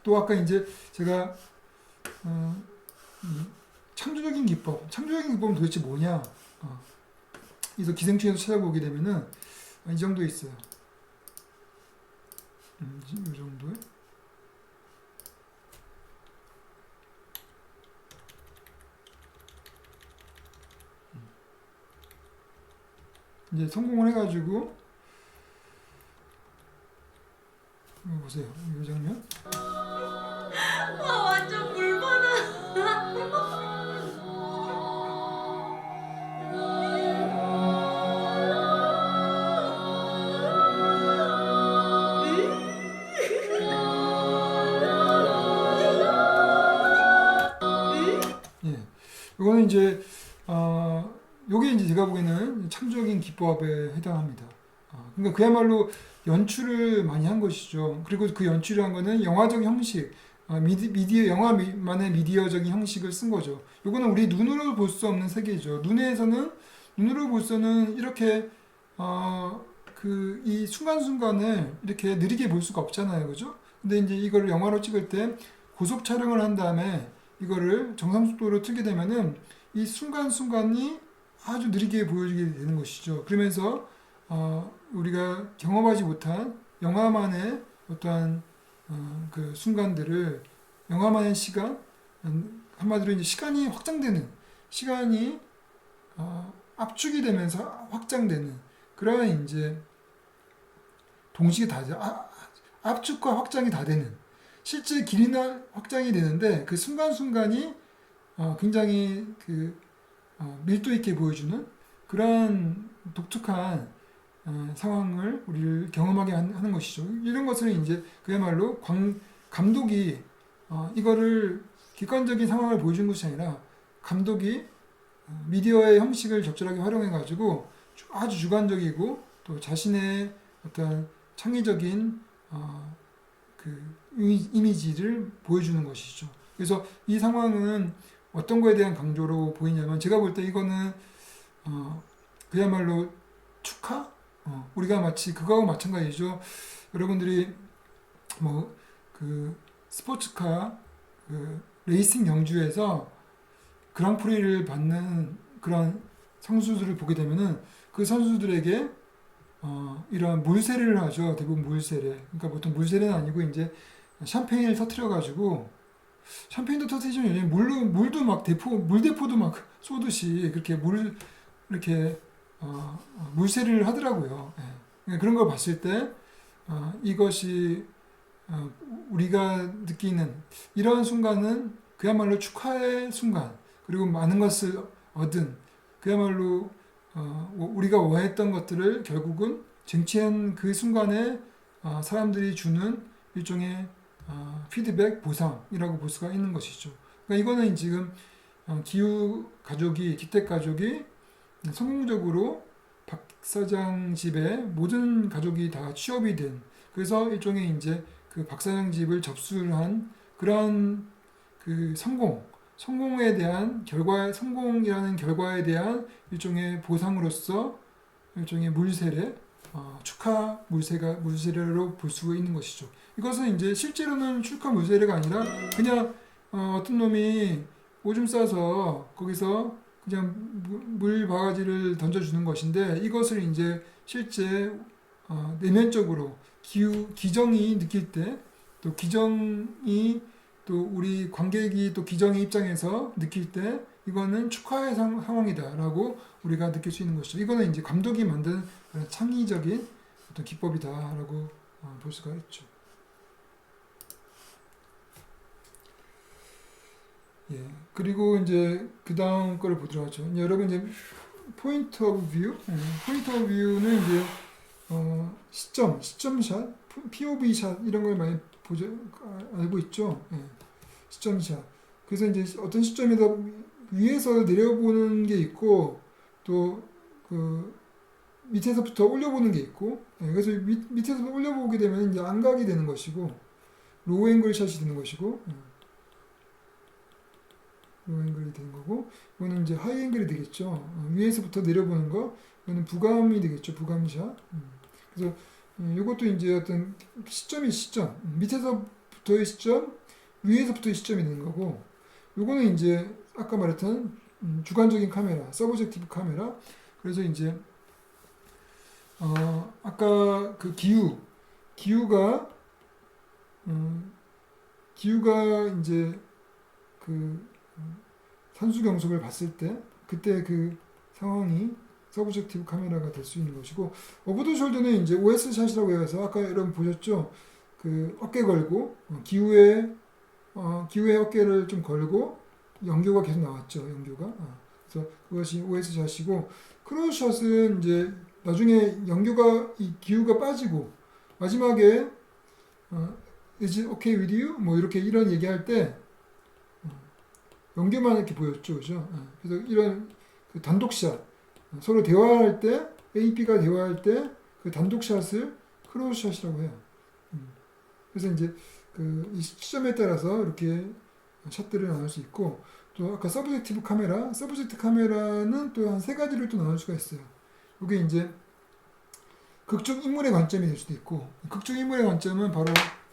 또 아까 이제 제가 창조적인 기법은 도대체 뭐냐? 그래서 기생충에서 찾아보게 되면은 이 정도에 있어요. 이 정도에. 이제 성공을 해가지고 이거 보세요. 이 장면. 아 완전 물받아. 예, 이거는 이제 요게 이제 제가 보기에는 창조적인 기법에 해당합니다. 그러니까 그야말로 연출을 많이 한 것이죠. 그리고 그 연출을 한 거는 영화적 형식, 미디어 영화만의 미디어적인 형식을 쓴 거죠. 요거는 우리 눈으로 볼 수 없는 세계죠. 눈으로 볼 수는 이렇게 그 이 순간순간을 이렇게 느리게 볼 수가 없잖아요, 그죠? 근데 이제 이거를 영화로 찍을 때 고속 촬영을 한 다음에 이거를 정상 속도로 틀게 되면은 이 순간순간이 아주 느리게 보여지게 되는 것이죠. 그러면서 우리가 경험하지 못한 영화만의 어떠한 그 순간들을 영화만의 시간, 한마디로 이제 시간이 압축이 되면서 확장되는 그런 이제 동시에 압축과 확장이 다 되는 실제 길이나 확장이 되는데 그 순간순간이 굉장히 그 밀도 있게 보여주는 그런 독특한 상황을 우리를 경험하게 하는 것이죠. 이런 것을 이제 그야말로 감독이 이거를 객관적인 상황을 보여준 것이 아니라 감독이 미디어의 형식을 적절하게 활용해 가지고 아주 주관적이고 또 자신의 어떤 창의적인 그 이미지를 보여주는 것이죠. 그래서 이 상황은 어떤 거에 대한 강조로 보이냐면 제가 볼 때 이거는 그야말로 축하? 우리가 마치 그거하고 마찬가지죠. 여러분들이 뭐 그 스포츠카 그 레이싱 경주에서 그랑프리를 받는 그런 선수들을 보게 되면은 그 선수들에게 이러한 물세례를 하죠. 대부분 물세례. 그러니까 보통 물세례는 아니고 이제 샴페인을 터트려 가지고 샴페인도 터트리지만 요즘 물도 막 물대포도 막 쏘듯이 그렇게 이렇게 물세례를 하더라고요. 예. 그러니까 그런 걸 봤을 때 이것이 우리가 느끼는 이러한 순간은 그야말로 축하의 순간 그리고 많은 것을 얻은 그야말로 우리가 원했던 것들을 결국은 쟁취한 그 순간에 사람들이 주는 일종의 피드백 보상이라고 볼 수가 있는 것이죠. 그러니까 이거는 지금 기택 가족이 성공적으로 박 사장 집에 모든 가족이 다 취업이 된 그래서 일종의 이제 그 박 사장 집을 접수를 한 그런 그 성공에 대한 성공이라는 결과에 대한 일종의 보상으로서 일종의 물세례, 축하 물세례로 볼 수 있는 것이죠. 이것은 이제 실제로는 축하 물세례가 아니라 그냥 어떤 놈이 오줌 싸서 거기서 그냥 물 바가지를 던져주는 것인데 이것을 이제 실제 내면적으로 기정이 느낄 때 또 또 우리 관객이 또 기정의 입장에서 느낄 때 이거는 축하의 상황이다라고 우리가 느낄 수 있는 것이죠. 이거는 이제 감독이 만든 그런 창의적인 어떤 기법이다라고 볼 수가 있죠. 예. 그리고 이제 그 다음 거를 보도록 하죠. 여러분 이제 포인트 오브 뷰는 이제 시점샷, POV 샷 이런 걸 많이 알고 있죠. 예. 시점샷. 그래서 이제 어떤 시점에서 위에서 내려보는 게 있고 또 그 밑에서부터 올려보는 게 있고 예. 그래서 밑에서 올려보게 되면 이제 안각이 되는 것이고 로우 앵글 샷이 되는 것이고 로우 앵글이 되는 거고 이거는 이제 하이 앵글이 되겠죠. 위에서부터 내려보는 거 이거는 부감이 되겠죠. 부감샷. 그래서 이것도 이제 어떤 시점 밑에서 붙어의 시점, 위에서부터의 시점이 되는 거고, 요거는 이제 아까 말했던 주관적인 카메라, 서브젝티브 카메라. 그래서 이제 아까 그 기후가 이제 그 산수 경속을 봤을 때 그때 그 상황이 서브젝티브 카메라가 될 수 있는 것이고, 오버 더 숄더는 이제 OS 샷이라고 해서 아까 여러분 보셨죠? 그 어깨 걸고 기후에 어깨를 좀 걸고 연교가 계속 나왔죠. 연교가. 그래서 그것이 OS 샷이고, 크로스 샷은 이제 나중에 연교가 이 기후가 빠지고 마지막에 Is it okay with you? 뭐 이렇게 이런 얘기할 때 연교만 이렇게 보였죠, 그죠? 그래서 이런 그 단독샷, 서로 대화할 때 A, B가 대화할 때 그 단독샷을 크로스샷이라고 해요. 그래서 이제 그 이 시점에 따라서 이렇게 샷들을 나눌 수 있고, 또 아까 서브젝티브 카메라는 또 한 세 가지를 또 나눌 수가 있어요. 이게 이제 극중 인물의 관점이 될 수도 있고, 극중 인물의 관점은 바로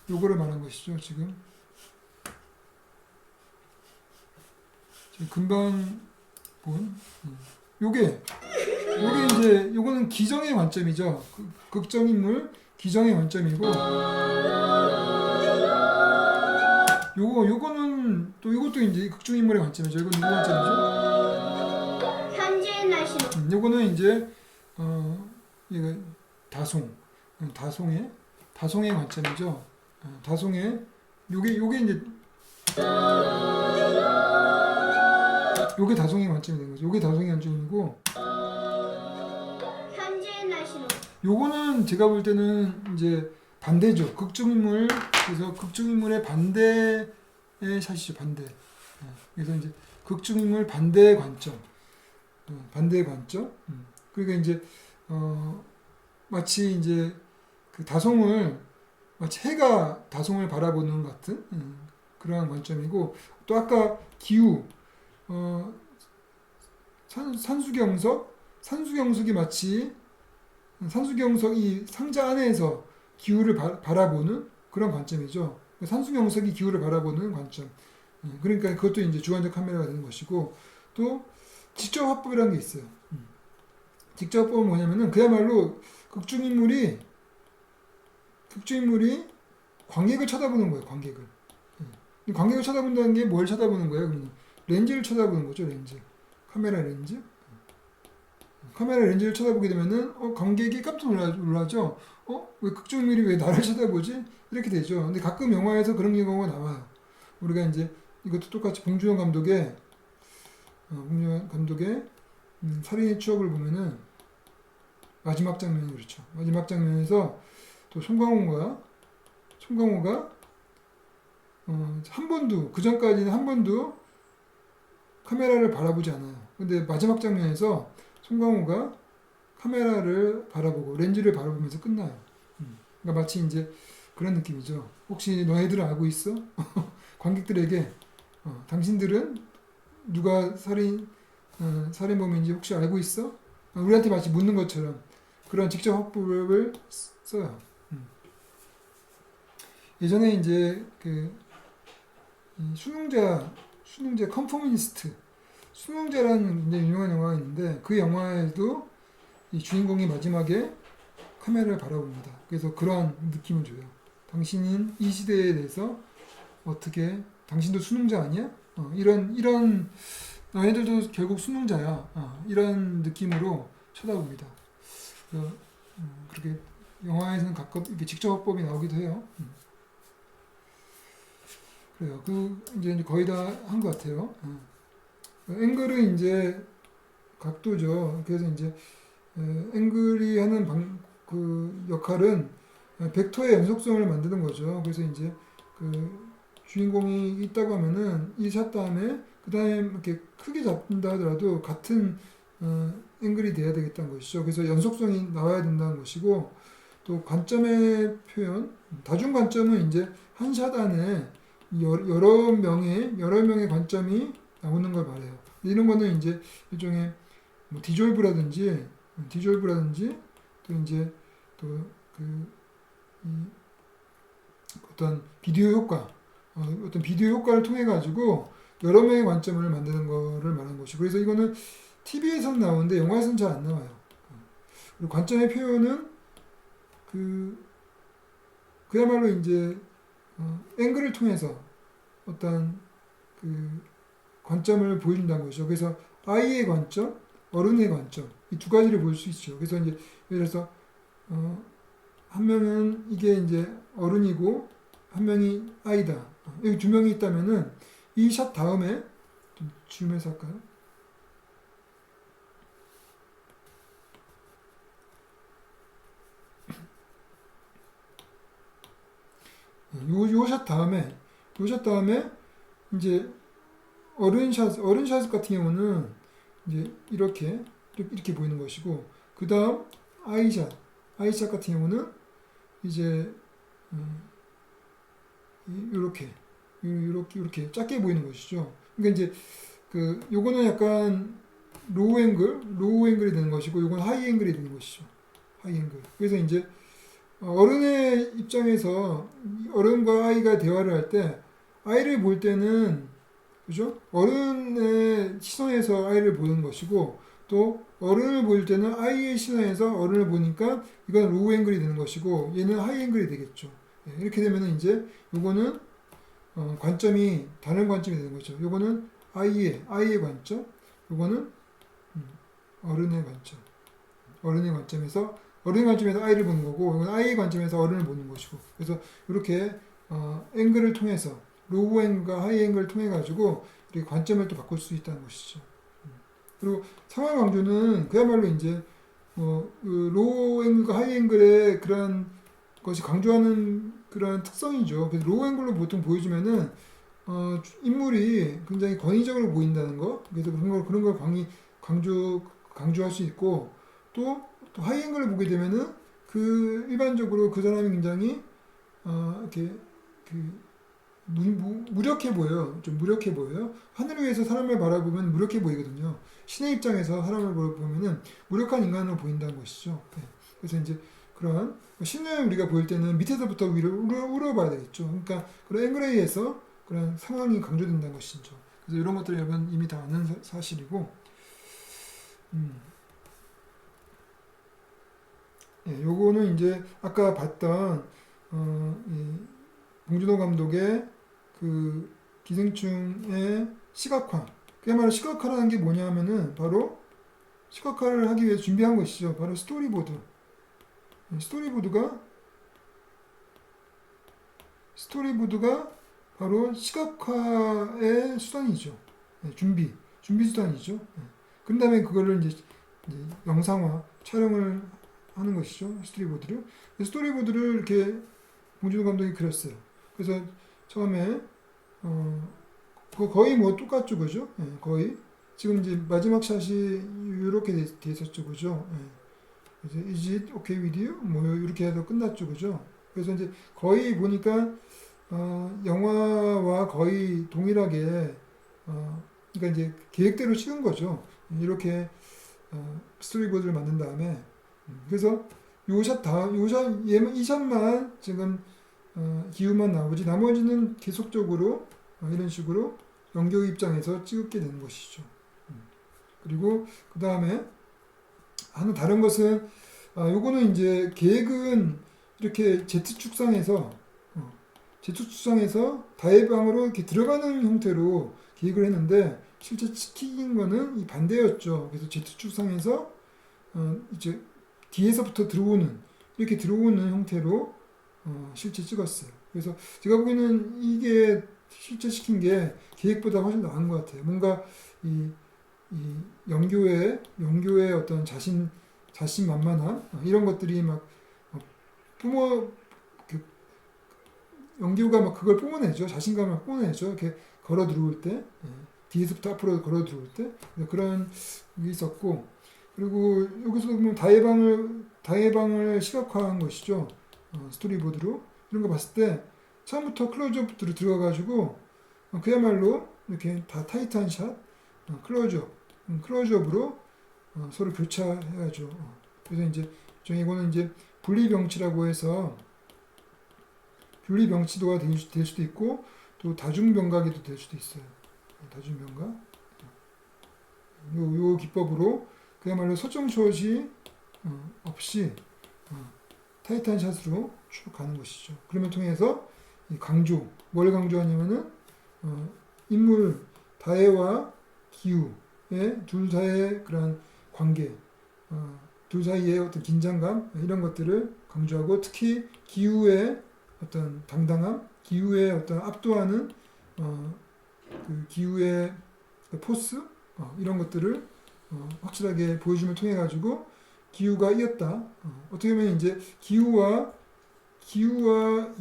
요거를 말한 것이죠. 지금 금방 본 요게 이제 요거는 기정의 관점이죠. 극정 인물 기정의 관점이고, 요거는 또 이것도 이제 극중 인물의 관점이죠. 이건 누구 관점이죠? 현재의 날씨는 요거는 이제 이거 다송의 관점이죠. 다송의 요게 이제 요게 다송의 관점이 되는 거죠. 요게 다송의 관점이고, 현재의 날씨는 요거는 제가 볼 때는 이제 반대죠. 극중인물, 그래서 극중인물의 반대의 샷이죠. 반대. 그래서 이제 극중인물 반대의 관점. 반대의 관점. 그러니까 이제 마치 이제 그 마치 해가 다송을 바라보는 것 같은 그러한 관점이고, 또 아까 기후, 산수경석이 마치 산수경석이 상자 안에서 기후를 바라보는 그런 관점이죠. 산수경석이 기후를 바라보는 관점. 그러니까 그것도 이제 주관적 카메라가 되는 것이고, 또 직접 화법이라는 게 있어요. 직접 화법은 뭐냐면은 그야말로 극중인물이 관객을 쳐다보는 거예요. 관객을 쳐다본다는 게 뭘 쳐다보는 거예요? 그러면 렌즈를 쳐다보는 거죠. 카메라 렌즈. 카메라 렌즈를 쳐다보게 되면은 관객이 깜짝 놀라죠. 왜 극중인물이 왜 나를 쳐다보지? 이렇게 되죠. 근데 가끔 영화에서 그런 경우가 나와요. 우리가 이제 이것도 똑같이 봉준호 감독의 살인의 추억을 보면은 마지막 장면이 그렇죠. 마지막 장면에서 또 송강호가 그 전까지는 한 번도 카메라를 바라보지 않아요. 근데 마지막 장면에서 송강호가 카메라를 바라보고 렌즈를 바라보면서 끝나요. 그러니까 마치 이제 그런 느낌이죠. 혹시 너희들은 알고 있어? 관객들에게 당신들은 누가 살인범인지 혹시 알고 있어? 우리한테 마치 묻는 것처럼 그런 직접 화법을 써요. 예전에 이제 그 수능자 컨포미니스트 수능자라는 굉장히 유명한 영화가 있는데, 그 영화에도 이 주인공이 마지막에 카메라를 바라봅니다. 그래서 그러한 느낌을 줘요. 당신은 이 시대에 대해서 어떻게, 당신도 수능자 아니야? 이런 너희들도 결국 수능자야. 이런 느낌으로 쳐다봅니다. 그래서 그렇게 영화에서는 가끔 이렇게 직접 화법이 나오기도 해요. 그래요. 이제 거의 다 한 것 같아요. 앵글은 이제 각도죠. 그래서 이제 앵글이 하는 그 역할은 벡터의 연속성을 만드는 거죠. 그래서 이제 그 주인공이 있다고 하면은 이 샷 다음에 그 다음에 이렇게 크게 잡는다 하더라도 같은 앵글이 돼야 되겠다는 것이죠. 그래서 연속성이 나와야 된다는 것이고, 또 관점의 표현, 다중 관점은 이제 한 샷 안에 여러 명의 관점이 나오는 걸 말해요. 이런 거는 이제 일종의 뭐 디졸브라든지 또 이제 또 그 어떤 비디오 효과, 어떤 비디오 효과를 통해 가지고 여러 명의 관점을 만드는 거를 말하는 것이고, 그래서 이거는 TV에서는 나오는데 영화에서는 잘 안 나와요. 그리고 관점의 표현은 그야말로 이제 앵글을 통해서 어떤 관점을 보여준다는 것이죠. 그래서 아이의 관점, 어른의 관점, 이 두 가지를 볼 수 있죠. 그래서 이제 예를 들어서 한 명은 이게 이제 어른이고 한 명이 아이다. 여기 두 명이 있다면은 이 샷 다음에 좀 줌해서 할까요? 요 샷 다음에 이제 어른샷 같은 경우는 이제 이렇게 보이는 것이고, 그 다음 아이샷 같은 경우는 이제 이렇게 작게 보이는 것이죠. 그러니까 이제 요거는 약간 로우 앵글이 되는 것이고, 요건 하이 앵글이 되는 것이죠. 하이 앵글. 그래서 이제 어른의 입장에서 어른과 아이가 대화를 할 때 아이를 볼 때는 그죠? 어른의 시선에서 아이를 보는 것이고, 또 어른을 볼 때는 아이의 시선에서 어른을 보니까 이건 로우 앵글이 되는 것이고, 얘는 하이 앵글이 되겠죠. 이렇게 되면 이제 요거는 관점이 다른 관점이 되는 거죠. 요거는 아이의 관점, 요거는 어른의 관점에서 아이를 보는 거고, 이건 아이의 관점에서 어른을 보는 것이고, 그래서 이렇게 앵글을 통해서 로우 앵글과 하이 앵글을 통해 가지고 이렇게 관점을 또 바꿀 수 있다는 것이죠. 그리고 상황 강조는 그야말로 이제 로우 앵글과 하이 앵글의 그런 것이 강조하는 그런 특성이죠. 그래서 로우 앵글로 보통 보여주면은 인물이 굉장히 권위적으로 보인다는 거. 그래서 그런 걸 강조할 수 있고, 또 하이 앵글을 보게 되면은 일반적으로 그 사람이 굉장히 이렇게 무력해 보여요. 좀 무력해 보여요. 하늘 위에서 사람을 바라보면 무력해 보이거든요. 신의 입장에서 사람을 보면은 무력한 인간으로 보인다는 것이죠. 네. 그래서 이제 그런 신을 우리가 보일 때는 밑에서부터 위로 우러봐야 되겠죠. 그러니까 그런 앵글에 의해서 그런 상황이 강조된다는 것이죠. 그래서 이런 것들을 여러분 이미 다 아는 사실이고, 예, 요거는 이제 아까 봤던 봉준호 감독의 기생충의 시각화. 그야말로 시각화라는 게 뭐냐면은 바로 시각화를 하기 위해서 준비한 것이죠. 바로 스토리보드가 바로 시각화의 수단이죠. 네, 준비 수단이죠. 네. 그런 다음에 그거를 이제 영상화, 촬영을 하는 것이죠. 스토리보드를 이렇게 봉준호 감독이 그렸어요. 그래서 처음에 그거 거의 뭐 똑같죠, 그죠? 예, 거의 지금 이제 마지막 샷이 이렇게 돼 있었죠, 그죠? 예. 이제 is it okay with you? 뭐 이렇게 해서 끝났죠, 그죠? 그래서 이제 거의 보니까 영화와 거의 동일하게 그러니까 이제 계획대로 찍은 거죠. 이렇게 스토리보드를 만든 다음에 그래서 이 샷만 지금 기후만 나오지, 나머지는 계속적으로 이런 식으로 연결 입장에서 찍게 되는 것이죠. 그리고 그 다음에 하는 다른 것은 요거는 이제 계획은 이렇게 Z축상에서 다해방으로 이렇게 들어가는 형태로 계획을 했는데 실제 찍힌 거는 이 반대였죠. 그래서 Z축상에서 이제 뒤에서부터 이렇게 들어오는 형태로 실제 찍었어요. 그래서 제가 보기에는 이게 실제 시킨 게 계획보다 훨씬 나은 것 같아요. 뭔가 이 영교의 어떤 자신만만함 이런 것들이 막 영교가 막 그걸 뿜어내죠. 자신감을 뿜어내죠. 이렇게 걸어 들어올 때, 뒤에서부터 앞으로 걸어 들어올 때 그런 게 있었고, 그리고 여기서 보면 다해방을 시각화한 것이죠. 스토리보드로 이런 거 봤을 때 처음부터 클로즈업으로 들어가가지고 그야말로 이렇게 다 타이트한 샷, 클로즈업으로 서로 교차해야죠. 그래서 이제 이거는 이제 분리병치라고 해서 분리병치도가 될 수도 있고 또 다중병각이 될 수도 있어요. 다중병각. 요 기법으로 그야말로 설정숏이 없이 타이트한 샷으로 쭉 가는 것이죠. 그러면 통해서 이 강조, 뭘 강조하냐면은 인물 다해와 기우의 둘 사이의 그런 관계, 둘 사이의 어떤 긴장감 이런 것들을 강조하고 특히 기우의 어떤 당당함, 기우의 어떤 압도하는 그 기우의 그 포스 이런 것들을 확실하게 보여줌을 통해 가지고 기우가 이겼다. 어떻게 보면 이제 기우와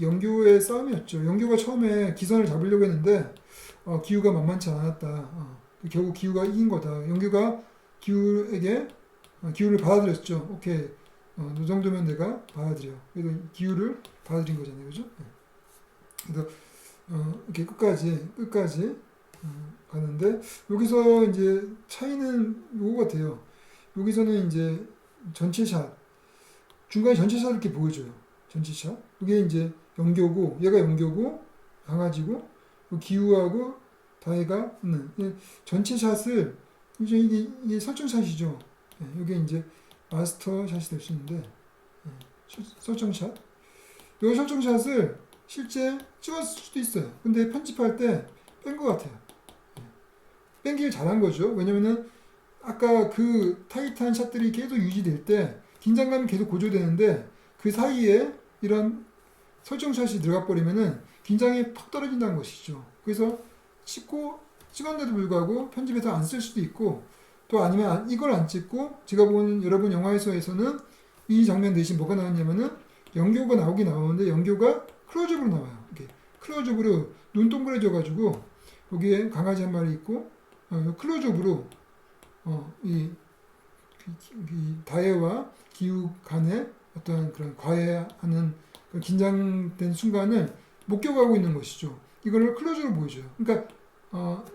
영교의 싸움이었죠. 영교가 처음에 기선을 잡으려고 했는데 기우가 만만치 않았다. 결국 기우가 이긴 거다. 영교가 기우를 받아들였죠. 오케이, 이 정도면 내가 받아들여. 그래서 기우를 받아들인 거잖아요, 그죠? 그래서 이렇게 끝까지 가는데 여기서 이제 차이는 요거 같아요. 여기서는 이제 전체 샷, 중간에 전체 샷을 이렇게 보여줘요. 전체 샷. 이게 이제 영교고, 얘가 영교고, 강아지고, 기우하고 다혜가 있는 전체 샷을 이제 이게 설정 샷이죠. 이게 이제 마스터 샷이 될 수 있는데 설정 샷. 이 설정 샷을 실제 찍었을 수도 있어요. 근데 편집할 때 뺀 것 같아요. 뺀길 잘한 거죠. 왜냐면은 아까 그 타이트한 샷들이 계속 유지될 때 긴장감이 계속 고조되는데 그 사이에 이런 설정샷이 들어가 버리면은 긴장이 팍 떨어진다는 것이죠. 그래서 찍었는데도 불구하고 편집해서 안 쓸 수도 있고 또 아니면 이걸 안 찍고 제가 본 여러분 영화에서는 이 장면 대신 뭐가 나왔냐면은 영교가 나오는데 영교가 클로즈업으로 나와요. 이렇게 클로즈업으로 눈 동그래져 가지고 여기에 강아지 한 마리 있고 클로즈업으로 이 다혜와 기우 간의 어떤 그런 과외하는 긴장된 순간을 목격하고 있는 것이죠. 이거를 클로즈로 보여줘요. 그러니까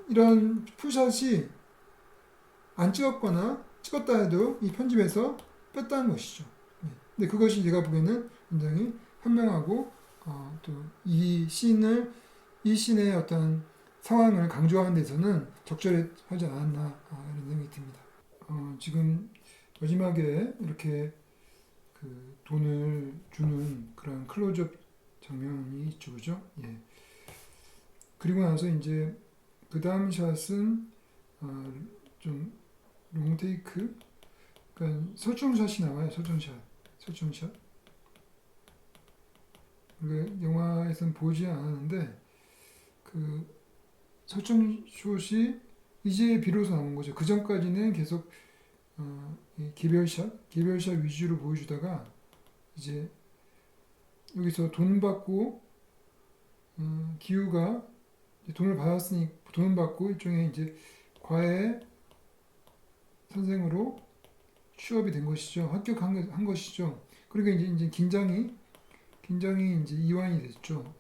이런 풀샷이 안 찍었거나 찍었다 해도 이 편집에서 뺐다는 것이죠. 근데 그것이 제가 보기에는 굉장히 현명하고 또 이 씬의 어떤 상황을 강조하는 데서는 적절하지 않았나 이런 생각이 듭니다. 지금 마지막에 이렇게 그 돈을 주는 그런 클로즈업 장면이 있죠, 그죠? 예. 그리고 나서 이제 그 다음 샷은 좀 롱테이크, 그러니까 설정샷이 나와요. 설정샷. 그러니까 영화에서는 보이지 않았는데 그 설정샷이 이제 비로소 나온 거죠. 그 전까지는 계속 개별샷 위주로 보여주다가 이제 여기서 돈 받고 기우가 돈을 받았으니 돈을 받고 일종의 이제 과외 선생으로 취업이 된 것이죠. 합격한 것이죠. 그리고 이제 긴장이 이제 이완이 됐죠.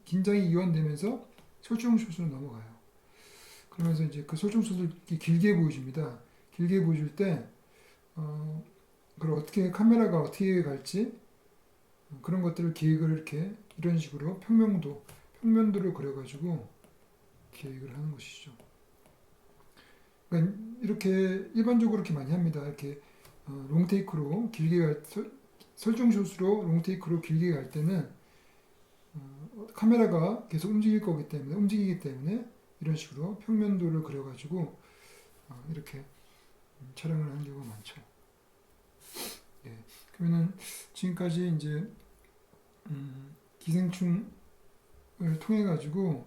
긴장이 이완되면서 설정샷으로 넘어가요. 그러면서 이제 그 설정샷을 길게 보여줍니다. 길게 보여줄 때 그걸 카메라가 어떻게 갈지 그런 것들을 계획을 이렇게 이런 식으로 평면도를 그려가지고 계획을 하는 것이죠. 그러니까 이렇게 일반적으로 이렇게 많이 합니다. 이렇게 롱테이크로 길게 설정샷으로 롱테이크로 길게 갈 때는 카메라가 계속 움직이기 때문에 이런 식으로 평면도를 그려가지고 이렇게 촬영을 하는 경우가 많죠. 예. 그러면은 지금까지 이제 기생충을 통해 가지고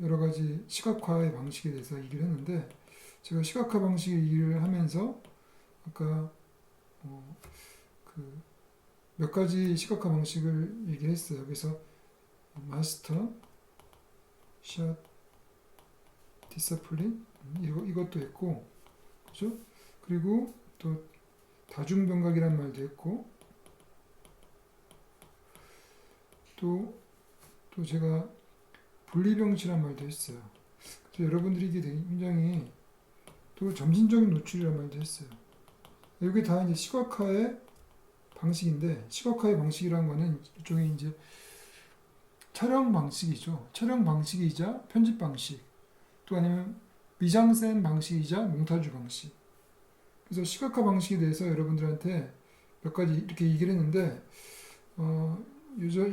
여러 가지 시각화의 방식에 대해서 얘기를 했는데 제가 시각화 방식을 얘기를 하면서 아까 그 몇 가지 시각화 방식을 얘기했어요. 그래서 마스터, 샷, 디서플린 이것도 했고, 그죠? 그리고 또 다중병각이란 말도 했고, 또 제가 분리병치란 말도 했어요. 그래서 여러분들이 이게 굉장히 또 점진적인 노출이란 말도 했어요. 이게 다 이제 시각화의 방식인데 시각화의 방식이라는 거는 일종의 이제 촬영 방식이죠. 촬영 방식이자 편집 방식, 또 아니면 미장센 방식이자 몽타주 방식. 그래서 시각화 방식에 대해서 여러분들한테 몇 가지 이렇게 얘기를 했는데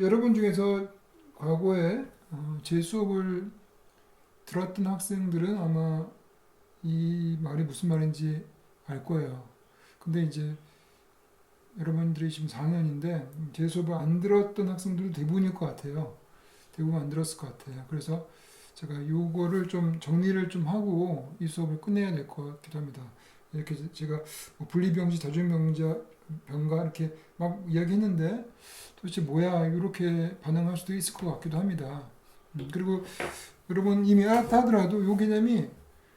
여러분 중에서 과거에 제 수업을 들었던 학생들은 아마 이 말이 무슨 말인지 알 거예요. 근데 이제 여러분들이 지금 4학년인데 제 수업을 안 들었던 학생들도 대부분일 것 같아요. 대부분 안 들었을 것 같아요. 그래서 제가 요거를 좀 정리를 좀 하고 이 수업을 끝내야 될 것 같기도 합니다. 이렇게 제가 뭐 분리병지, 다중병가 이렇게 막 이야기했는데 도대체 뭐야 이렇게 반응할 수도 있을 것 같기도 합니다. 그리고 여러분 이미 알았다 하더라도 요 개념이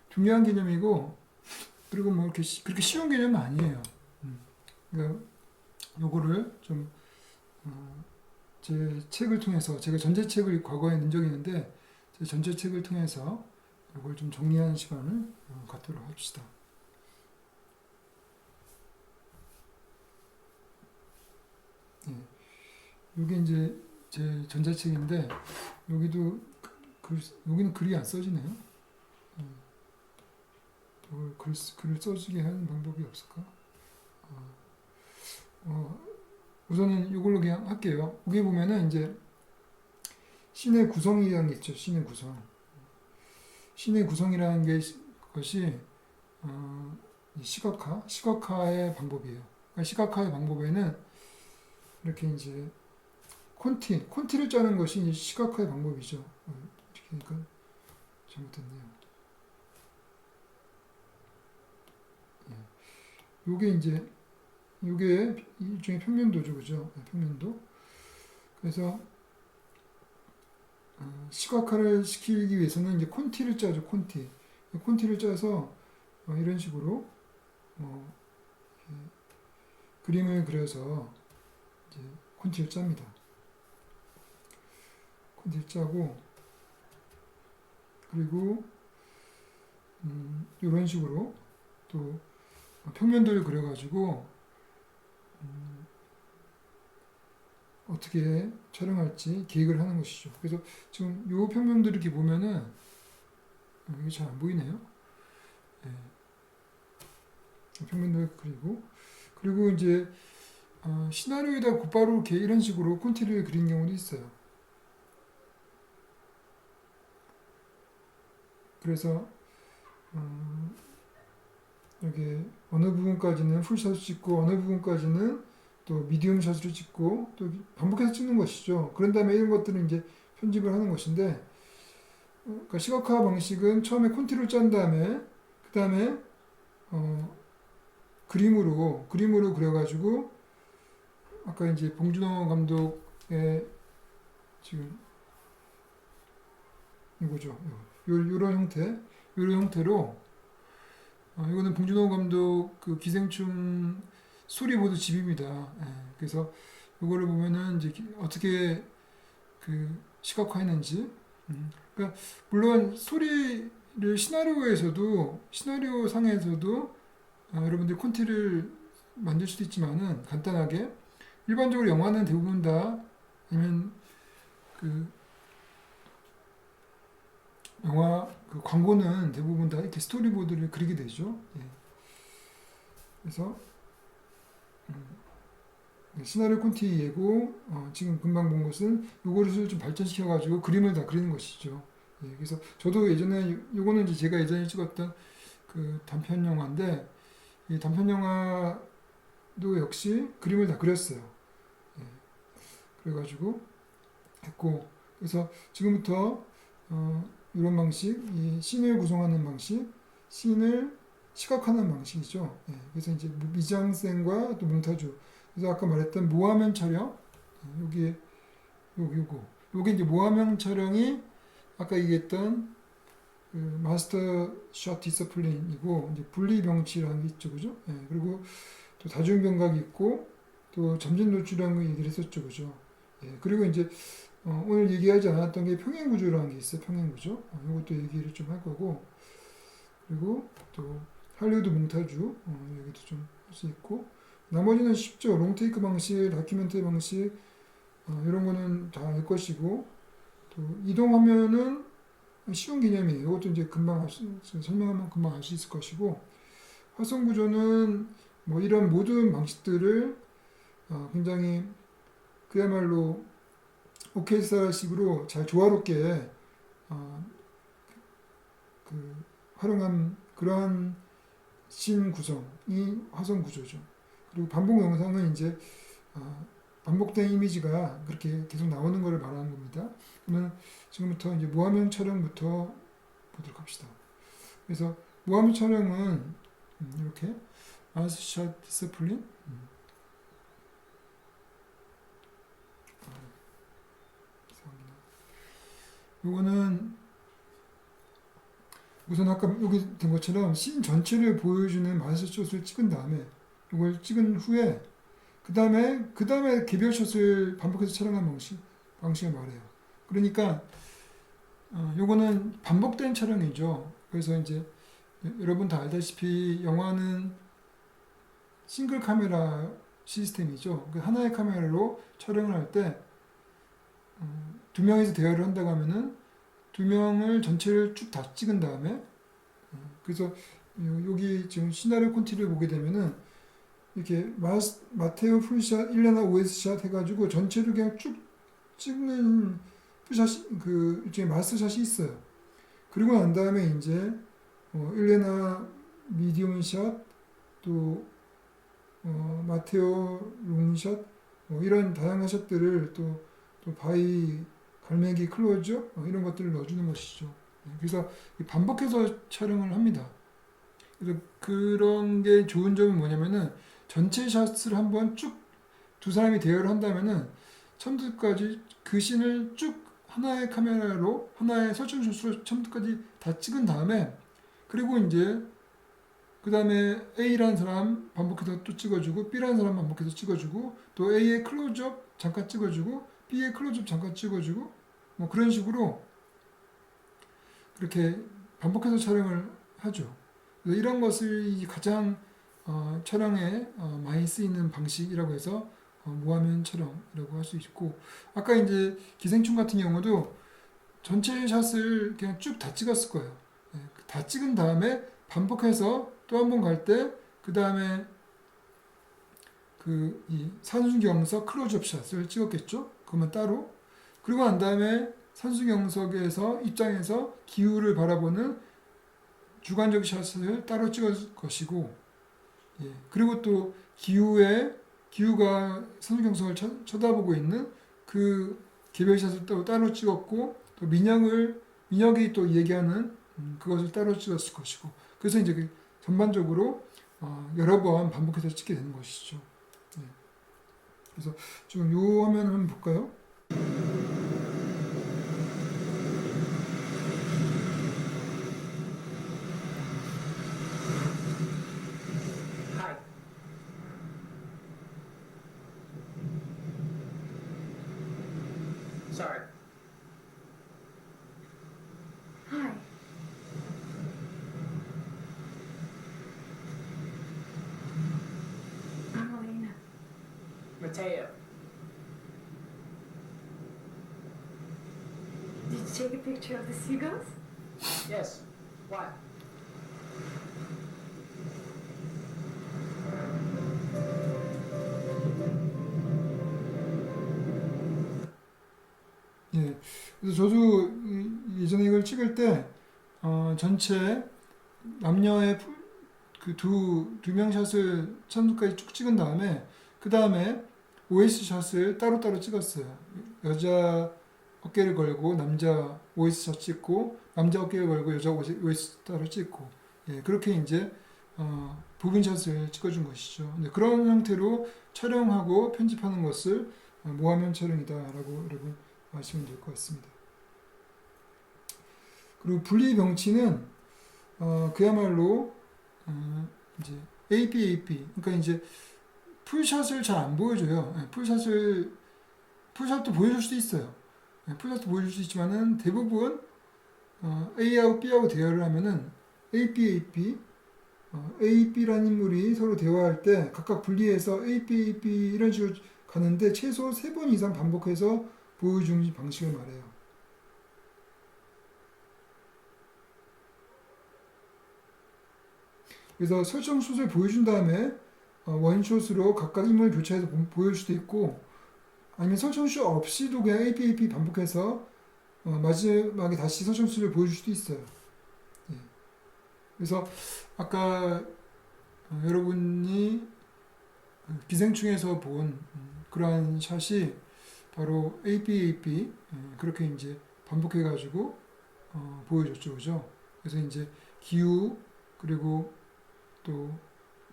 중요한 개념이고 그리고 뭐 이렇게 그렇게 쉬운 개념은 아니에요. 그러니까 요거를 좀 제 책을 통해서 제가 전제책을 과거에 낸 적이 있는데 제 전제책을 통해서 이걸 좀 정리하는 시간을 갖도록 합시다. 예. 이게 이제 제 전자책인데 여기도 여기는 글이 안 써지네요. 글을 써지게 하는 방법이 없을까? 우선은 이걸로 그냥 할게요. 여기 보면은 이제 신의 구성이라는 게 있죠. 신의 구성. 신의 구성이라는 것이 시각화의 방법이에요. 그러니까 시각화의 방법에는 이렇게 이제 콘티를 짜는 것이 이제 시각화의 방법이죠. 이렇게 하니까 잘못됐네요. 요게 일종의 평면도죠, 그죠? 평면도. 그래서 시각화를 시키기 위해서는 이제 콘티를 짜죠, 콘티. 콘티를 짜서 이런 식으로 그림을 그려서 이제 콘티를 짭니다. 콘티를 짜고 그리고 이런 식으로 또 평면도를 그려가지고 어떻게 촬영할지 계획을 하는 것이죠. 그래서 지금 이 평면도 이렇게 보면은 이게 잘 안 보이네요. 평면도를 그리고 이제 시나리오에다 곧바로 이렇게 이런 식으로 콘티를 그린 경우도 있어요. 그래서 여기 어느 부분까지는 풀샷을 찍고 어느 부분까지는 또 미디움 샷으로 찍고 또 반복해서 찍는 것이죠. 그런 다음에 이런 것들은 이제 편집을 하는 것인데 그러니까 시각화 방식은 처음에 콘티를 짠 다음에 그 다음에 그림으로 그려가지고 아까 이제 봉준호 감독의 지금 이거죠. 요런 형태로 이거는 봉준호 감독 그 기생충 스토리보드 집입니다. 그래서 이거를 보면은 이제 어떻게 그 시각화했는지. 그러니까 물론 스토리를 시나리오 상에서도 여러분들 콘티를 만들 수도 있지만은 간단하게 일반적으로 영화는 대부분 다 아니면 그 영화 그 광고는 대부분 다 이렇게 스토리보드를 그리게 되죠. 그래서 시나리오 콘티 예고 지금 금방 본 것은 요거를 좀 발전시켜 가지고 그림을 다 그리는 것이죠. 그래서 저도 예전에 요거는 이제 제가 예전에 찍었던 그 단편 영화인데 이 단편 영화도 역시 그림을 다 그렸어요. 그래가지고 했고 그래서 지금부터 이런 방식, 이 씬을 구성하는 방식, 씬을 시각화하는 방식이죠. 그래서 이제 미장센과 또 몽타주. 그래서 아까 말했던 모화면 촬영, 요게 이제 모화면 촬영이 아까 얘기했던 그 마스터 샷 디스플레인이고 이제 분리병치라는 게 있죠, 그죠? 그리고 또 다중병각이 있고 또 점진 노출이라는 거 얘기를 했었죠, 그죠? 그리고 이제 오늘 얘기하지 않았던 게 평행구조라는 게 있어요. 평행구조. 이것도 얘기를 좀 할 거고 그리고 또 할리우드 몽타주 얘기도 좀 할 수 있고 나머지는 쉽죠. 롱테이크 방식, 다큐멘터리 방식 이런 거는 다 알 것이고 또 이동하면은 쉬운 개념이에요. 이것도 이제 금방 설명하면 금방 알 수 있을 것이고 활성 구조는 뭐 이런 모든 방식들을 굉장히 그야말로 오케스트라식으로 잘 조화롭게 그 활용한 그러한 씬 구성이 화성 구조죠. 그리고 반복 영상은 이제 반복된 이미지가 그렇게 계속 나오는 것을 말하는 겁니다. 그러면 지금부터 이제 무화면 촬영부터 보도록 합시다. 그래서 무화면 촬영은 이렇게 마스샷 디스플린 요거는 우선 아까 여기 된 것처럼 씬 전체를 보여주는 마스샷을 찍은 다음에 이걸 찍은 후에 그 다음에 개별 샷을 반복해서 촬영한 방식을 말해요. 그러니까 요거는 반복된 촬영이죠. 그래서 이제 여러분 다 알다시피 영화는 싱글 카메라 시스템이죠. 그 하나의 카메라로 촬영을 할 때 두 명이서 대화를 한다고 하면은 두 명을 전체를 쭉 다 찍은 다음에 그래서 여기 지금 시나리오 콘티를 보게 되면은 이렇게 마테오 풀샷, 일레나 OS 샷 해가지고 전체를 그냥 쭉 찍는 풀샷 그 일종의 마스샷이 있어요. 그리고 난 다음에 이제 일레나 미디움 샷, 또 마테오 롱샷 이런 다양한 샷들을 또 바이 갈매기 클로즈업 이런 것들을 넣어주는 것이죠. 그래서 반복해서 촬영을 합니다. 그래서 그런 게 좋은 점은 뭐냐면은 전체 샷을 한번 쭉 두 사람이 대여를 한다면은 처음부터까지 그 씬을 쭉 하나의 카메라로 하나의 설정샷으로 처음부터까지 다 찍은 다음에 그리고 이제 그 다음에 A라는 사람 반복해서 또 찍어주고 B라는 사람 반복해서 찍어주고 또 A의 클로즈업 잠깐 찍어주고 B의 클로즈업 잠깐 찍어주고 뭐 그런 식으로 그렇게 반복해서 촬영을 하죠. 그래서 이런 것을 가장 촬영에 많이 쓰이는 방식이라고 해서 무화면 촬영이라고 할 수 있고 아까 이제 기생충 같은 경우도 전체 샷을 그냥 쭉 다 찍었을 거예요. 다 찍은 다음에 반복해서 또 한 번 갈 때 그 다음에 그 이 산수경석 클로즈업 샷을 찍었겠죠. 그러면 따로 그리고 난 다음에 산수경석에서 입장에서 기후를 바라보는 주관적 샷을 따로 찍을 것이고 그리고 또 기후가 산수경석을 쳐다보고 있는 그 개별샷을 따로 찍었고 또 민혁이 또 얘기하는 그것을 따로 찍었을 것이고 그래서 이제 전반적으로 여러 번 반복해서 찍게 되는 것이죠. 그래서 지금 요 화면 한번 볼까요? Hi. Sorry. Hi. I'm Elena. Mateo. Did you take a picture of the seagulls? Yes. Why? 그래서 저도 예전에 이걸 찍을 때 전체 남녀의 그 두 명 샷을 처음까지 쭉 찍은 다음에 그 다음에 OS 샷을 따로따로 찍었어요. 여자 어깨를 걸고 남자 OS 샷 찍고 남자 어깨를 걸고 여자 OS 따로 찍고 그렇게 이제 부분 샷을 찍어준 것이죠. 그런 형태로 촬영하고 편집하는 것을 무화면 촬영이다라고 여러분 아시면 될 것 같습니다. 그리고 분리병치는 그야말로 이제 AP 그러니까 이제 풀샷을 잘 안 보여줘요. 풀샷도 보여줄 수도 있어요. 풀샷도 보여줄 수 있지만은 대부분 A하고 B하고 대여를 하면은 AP A, B라는 인물이 서로 대화할 때 각각 분리해서 A, B, A, B 이런 식으로 가는데 최소 3번 이상 반복해서 보여주는 방식을 말해요. 그래서 설정샷을 보여준 다음에 원샷으로 각각 인물 교차해서 보여줄 수도 있고 아니면 설정샷 없이도 그냥 A, B, A, B 반복해서 마지막에 다시 설정샷을 보여줄 수도 있어요. 예. 그래서 아까 여러분이 기생충에서 본 그러한 샷이 바로 A, B, A, B 그렇게 이제 반복해가지고 보여줬죠, 그죠? 그래서 이제 기후 그리고 또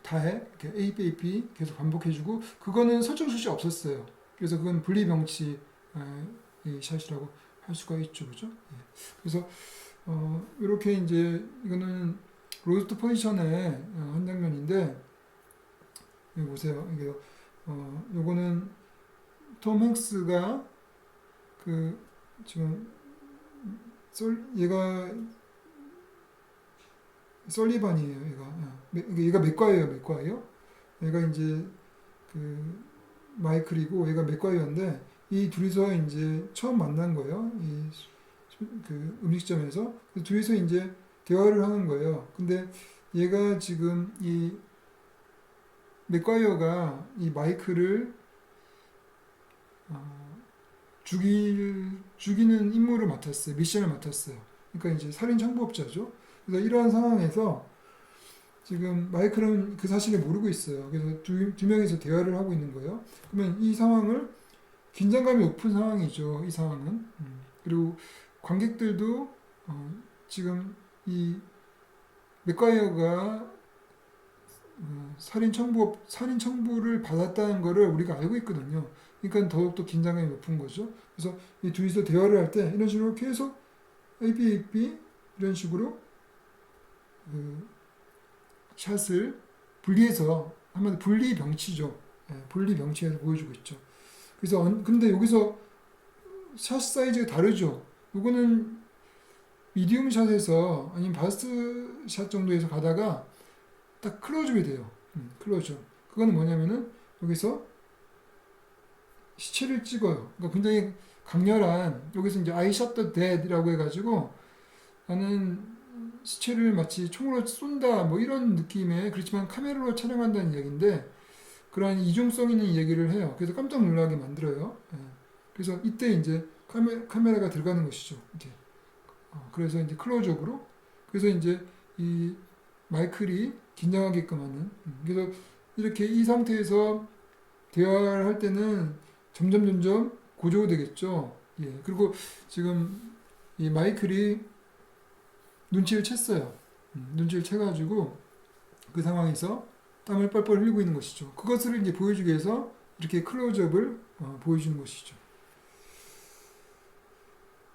다해 이렇게 A, B, A, B 계속 반복해주고 그거는 설정샷이 없었어요. 그래서 그건 분리병치 이 샷이라고 할 수가 있죠, 그죠? 예. 그래서 이렇게 이제 이거는 로스트 포지션의 한 장면인데 여기 보세요. 이게 요거는 톰 행스가 그 지금 얘가 설리반이에요. 얘가 맥과이어예요. 얘가 이제 그 마이클이고 얘가 맥과이어인데 이 둘이서 이제 처음 만난 거예요. 그 음식점에서 둘이서 이제 대화를 하는 거예요. 근데 얘가 지금 이 맥과이어가 이 마이클을 죽이는 임무를 맡았어요. 미션을 맡았어요. 그러니까 이제 살인 청부업자죠. 그래서 이러한 상황에서 지금 마이클은 그 사실을 모르고 있어요. 그래서 두 명이서 대화를 하고 있는 거예요. 그러면 이 상황을 긴장감이 높은 상황이죠. 이 상황은. 그리고 관객들도 지금 이 맥과이어가 살인 청부를 받았다는 거를 우리가 알고 있거든요. 그러니까 더욱더 긴장감이 높은 거죠. 그래서 이 둘이서 대화를 할 때 이런 식으로 계속 A, B, A, B 이런 식으로 그 샷을 분리해서 한마디로 분리병치죠. 예, 분리병치해서 보여주고 있죠. 그래서 근데 여기서 샷 사이즈가 다르죠. 요거는 미디움 샷에서 아니면 바스트 샷 정도에서 가다가 딱 클로즈업이 돼요. 클로즈업. 그거는 뭐냐면은 여기서 시체를 찍어요. 그러니까 굉장히 강렬한 여기서 이제 I shot the dead이라고 해가지고 나는 시체를 마치 총으로 쏜다 뭐 이런 느낌의 그렇지만 카메라로 촬영한다는 이야기인데 그러한 이중성 있는 얘기를 해요. 그래서 깜짝 놀라게 만들어요. 예. 그래서 이때 이제 카메라가 들어가는 것이죠. 이렇게. 그래서 이제 클로즈업으로 그래서 이제 이 마이클이 긴장하게끔 하는 그래서 이렇게 이 상태에서 대화를 할 때는 점점 고조되겠죠. 예. 그리고 지금 이 마이클이 눈치를 챘어요. 눈치를 채가지고 그 상황에서 땀을 뻘뻘 흘리고 있는 것이죠. 그것을 이제 보여주기 위해서 이렇게 클로즈업을 보여주는 것이죠.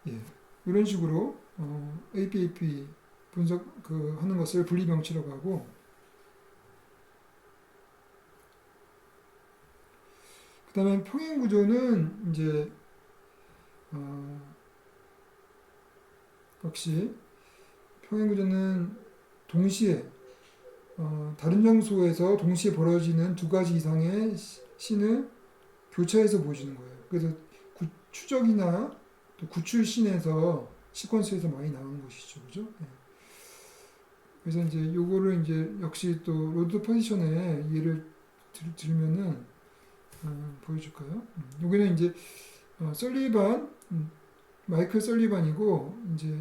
예. 이런 식으로 APAP 분석 하는 것을 분리병치라고 하고 그 다음에 평행구조는 이제 역시 평행구조는 동시에 다른 장소에서 동시에 벌어지는 두 가지 이상의 씬을 교차해서 보여주는 거예요. 그래서 추적이나 또 구출 씬에서 시퀀스에서 많이 나오는 것이죠, 그죠? 네. 그래서 이제 요거를 이제 역시 또 로드 포지션에 예를 들면은 보여줄까요? 여기는 이제 설리반 마이클 설리반이고 이제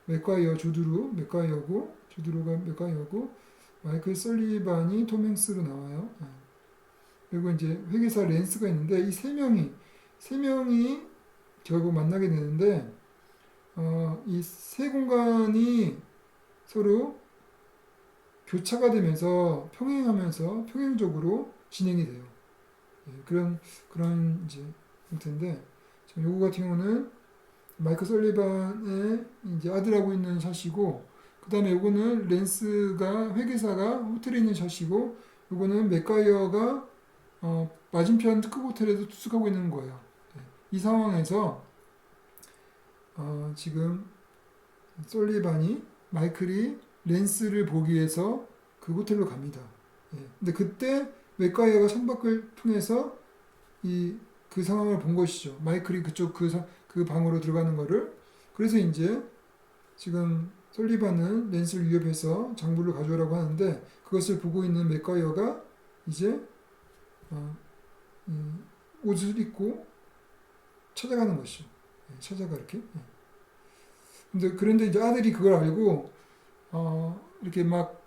맥과이어 맥과이어고 주드루가 맥과이어고 마이클 설리반이 톰 행스로 나와요. 그리고 이제 회계사 랜스가 있는데 이 세 명이 결국 만나게 되는데 이 세 공간이 서로 교차가 되면서 평행적으로 진행이 돼요. 예, 그런 이제 형태인데 지금 요거 같은 경우는 마이클 설리반의 이제 아들하고 있는 샷이고 그 다음에 요거는 랜스가 회계사가 호텔에 있는 샷이고 요거는 맥과이어가 맞은편 특급 호텔에서 투숙하고 있는 거예요. 예, 이 상황에서 지금 설리반이 마이클이 랜스를 보기 위해서 그 그 호텔로 갑니다. 예. 근데 그때 맥과이어가 창밖을 통해서 그 상황을 본 것이죠. 마이클이 그쪽 그 방으로 들어가는 거를. 그래서 이제 지금 설리반은 랜스를 위협해서 장부를 가져오라고 하는데 그것을 보고 있는 맥과이어가 이제 옷을 입고 찾아가는 것이죠. 예, 찾아가 이렇게. 예. 그런데 이제 아들이 그걸 알고 이렇게 막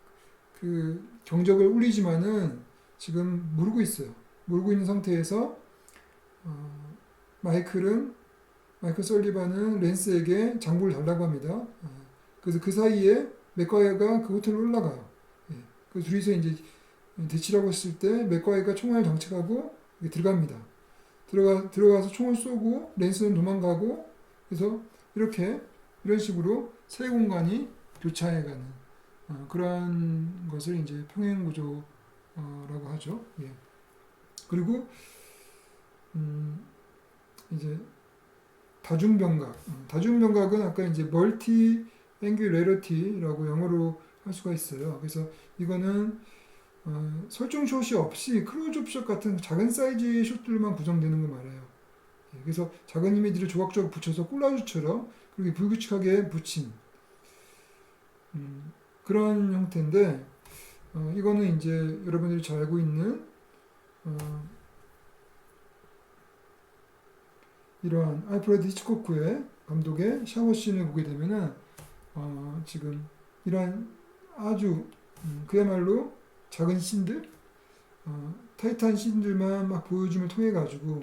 그 경적을 울리지만은 지금 모르고 있어요. 모르고 있는 상태에서 마이클 설리반은 랜스에게 장부를 달라고 합니다. 그래서 그 사이에 맥과이어가 그 호텔로 올라가요. 예. 그래서 둘이서 이제 대치라고 했을 때 맥과이어가 총알을 장착하고 들어갑니다. 들어가서 총을 쏘고 랜스는 도망가고 그래서 이런 식으로 세 공간이 교차해가는 그러한 것을 이제 평행구조라고 하죠. 예. 그리고 이제 다중병각은 아까 이제 멀티 앵귤레러티라고 영어로 할 수가 있어요. 그래서 이거는 설정 숏이 없이 클로즈업 숏 같은 작은 사이즈의 숏들만 구성되는 거 말해요. 예. 그래서 작은 이미지를 조각조각 붙여서 콜라주처럼 그렇게 불규칙하게 붙인 그런 형태인데 이거는 이제 여러분들이 잘 알고 있는 이러한 알프레드 히치코크의 감독의 샤워씬을 보게 되면은 지금 이러한 아주 그야말로 작은 씬들 타이트한 씬들만 막 보여줌을 통해 가지고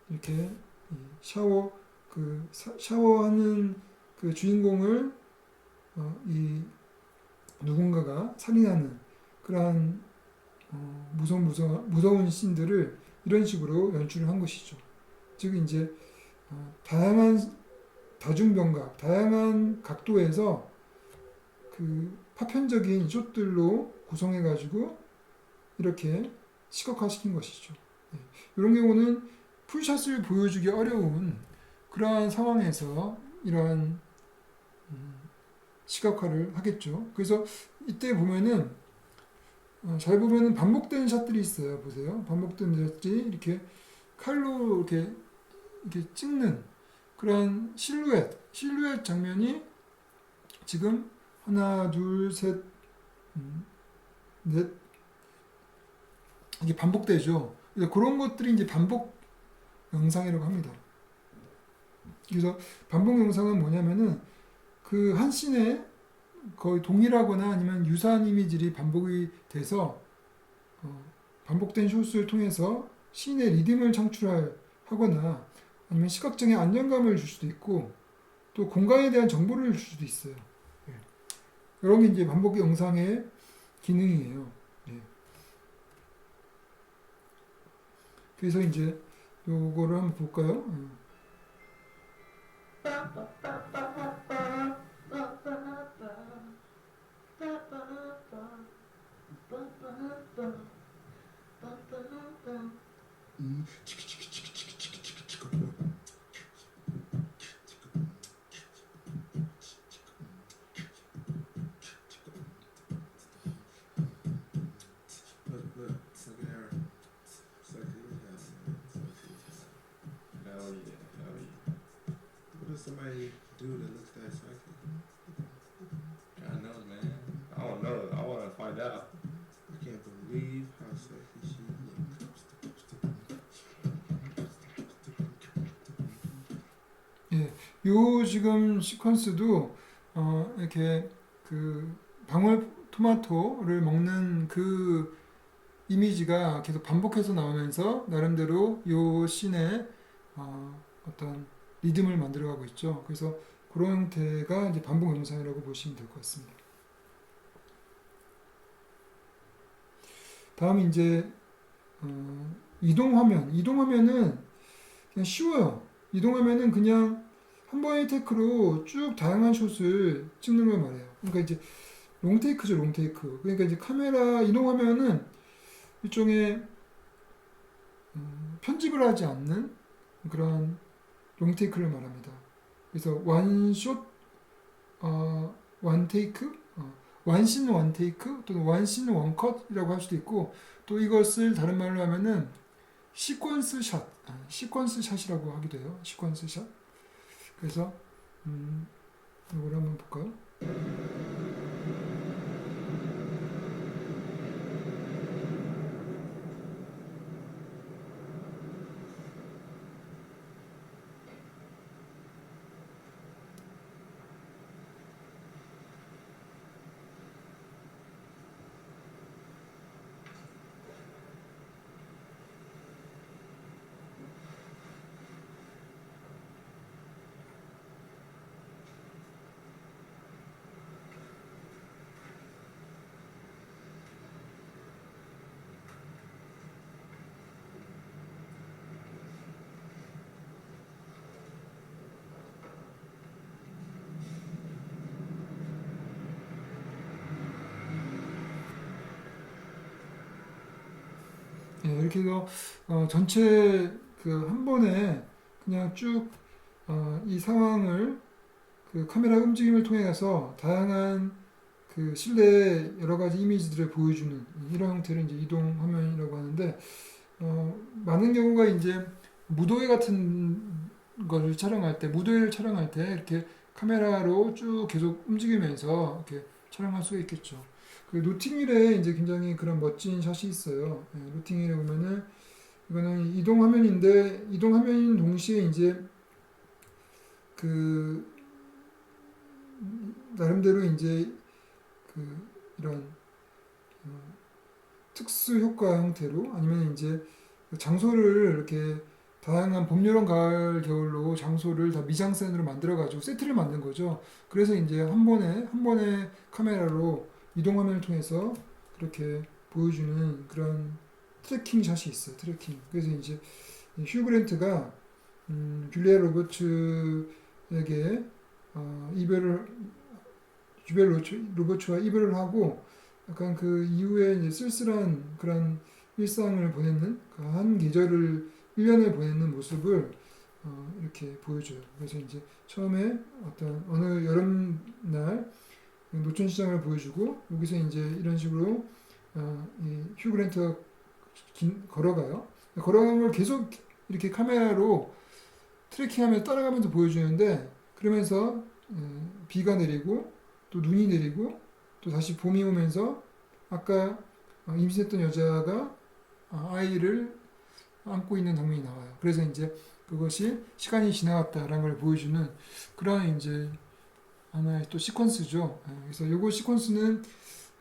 이렇게 샤워하는 그 주인공을 누군가가 살인하는 그러한 무서운 씬들을 이런 식으로 연출을 한 것이죠. 즉 이제 다양한 다중병각, 다양한 각도에서 그 파편적인 숏들로 구성해 가지고 이렇게 시각화시킨 것이죠. 이런 경우는 풀샷을 보여주기 어려운 그러한 상황에서 이러한 시각화를 하겠죠. 그래서 이때 보면은 잘 보면은 반복되는 샷들이 있어요. 보세요. 반복되는 샷들이 이렇게 칼로 이렇게 찍는 그런 실루엣 장면이 지금 하나, 둘, 셋, 넷 이게 반복되죠. 그래서 그런 것들이 이제 반복 영상이라고 합니다. 그래서 반복 영상은 뭐냐면은 그 한 씬에 거의 동일하거나 아니면 유사한 이미지들이 반복이 돼서 반복된 숏을 통해서 씬의 리듬을 창출하거나 아니면 시각적인 안정감을 줄 수도 있고 또 공간에 대한 정보를 줄 수도 있어요. 예. 이런 게 이제 반복 영상의 기능이에요. 예. 그래서 이제 요거를 한번 볼까요? What does somebody do that looks that psychic? God knows, man. I don't know. I want to find out. I can't believe how sexy she looks. 예, 요 지금 시퀀스도 이렇게 그 방울토마토를 먹는 그 이미지가 계속 반복해서 나오면서 나름대로 요 씬에 어떤 리듬을 만들어가고 있죠. 그래서 그런 형태가 이제 반복 영상이라고 보시면 될 것 같습니다. 다음 이제 이동화면은 그냥 쉬워요. 이동화면은 그냥 한 번의 테이크로 쭉 다양한 숏을 찍는 걸 말해요. 그러니까 이제 롱테이크죠, 롱테이크. 그러니까 이제 카메라 이동화면은 일종의 편집을 하지 않는 그런 롱테이크를 말합니다. 그래서 원테이크, 원신 원테이크 또는 원신 원컷이라고 할 수도 있고 또 이것을 다른 말로 하면은 시퀀스 샷, 시퀀스 샷이라고 하기도 해요. 시퀀스 샷. 그래서 이걸 한번 볼까요? 예, 이렇게 해서 전체 그 한 번에 그냥 쭉 이 상황을 그 카메라 움직임을 통해서 다양한 그 실내 여러 가지 이미지들을 보여주는 이런 형태를 이제 이동 화면이라고 하는데 많은 경우가 이제 무도회 같은 것을 촬영할 때 무도회를 촬영할 때 이렇게 카메라로 쭉 계속 움직이면서 이렇게 촬영할 수가 있겠죠. 그 노팅힐에 이제 굉장히 그런 멋진 샷이 있어요. 예, 노팅힐에 보면은 이거는 이동 화면인데 이동 화면인 동시에 이제 그 나름대로 이제 그 이런 특수 효과 형태로 아니면 이제 장소를 이렇게 다양한 봄, 여름, 가을, 겨울로 장소를 다 미장센으로 만들어 가지고 세트를 만든 거죠. 그래서 이제 한 번에 카메라로 이동 화면을 통해서 그렇게 보여주는 그런 트래킹 샷이 있어요. 트래킹. 그래서 이제 휴 그랜트가 줄리아 로버츠에게 로버츠와 이별을 하고 약간 그 이후에 이제 쓸쓸한 그런 일상을 보내는 그 한 계절을 1년을 보내는 모습을 이렇게 보여줘요. 그래서 이제 처음에 어떤 어느 여름날 노천 시장을 보여주고 여기서 이제 이런 식으로 휴 그랜트가 걸어가요. 걸어가는 걸 계속 이렇게 카메라로 트래킹하면서 따라가면서 보여주는데 그러면서 비가 내리고 또 눈이 내리고 또 다시 봄이 오면서 아까 임신했던 여자가 아이를 안고 있는 장면이 나와요. 그래서 이제 그것이 시간이 지나갔다라는 걸 보여주는 그런 이제 하나의 또 시퀀스죠. 그래서 요거 시퀀스는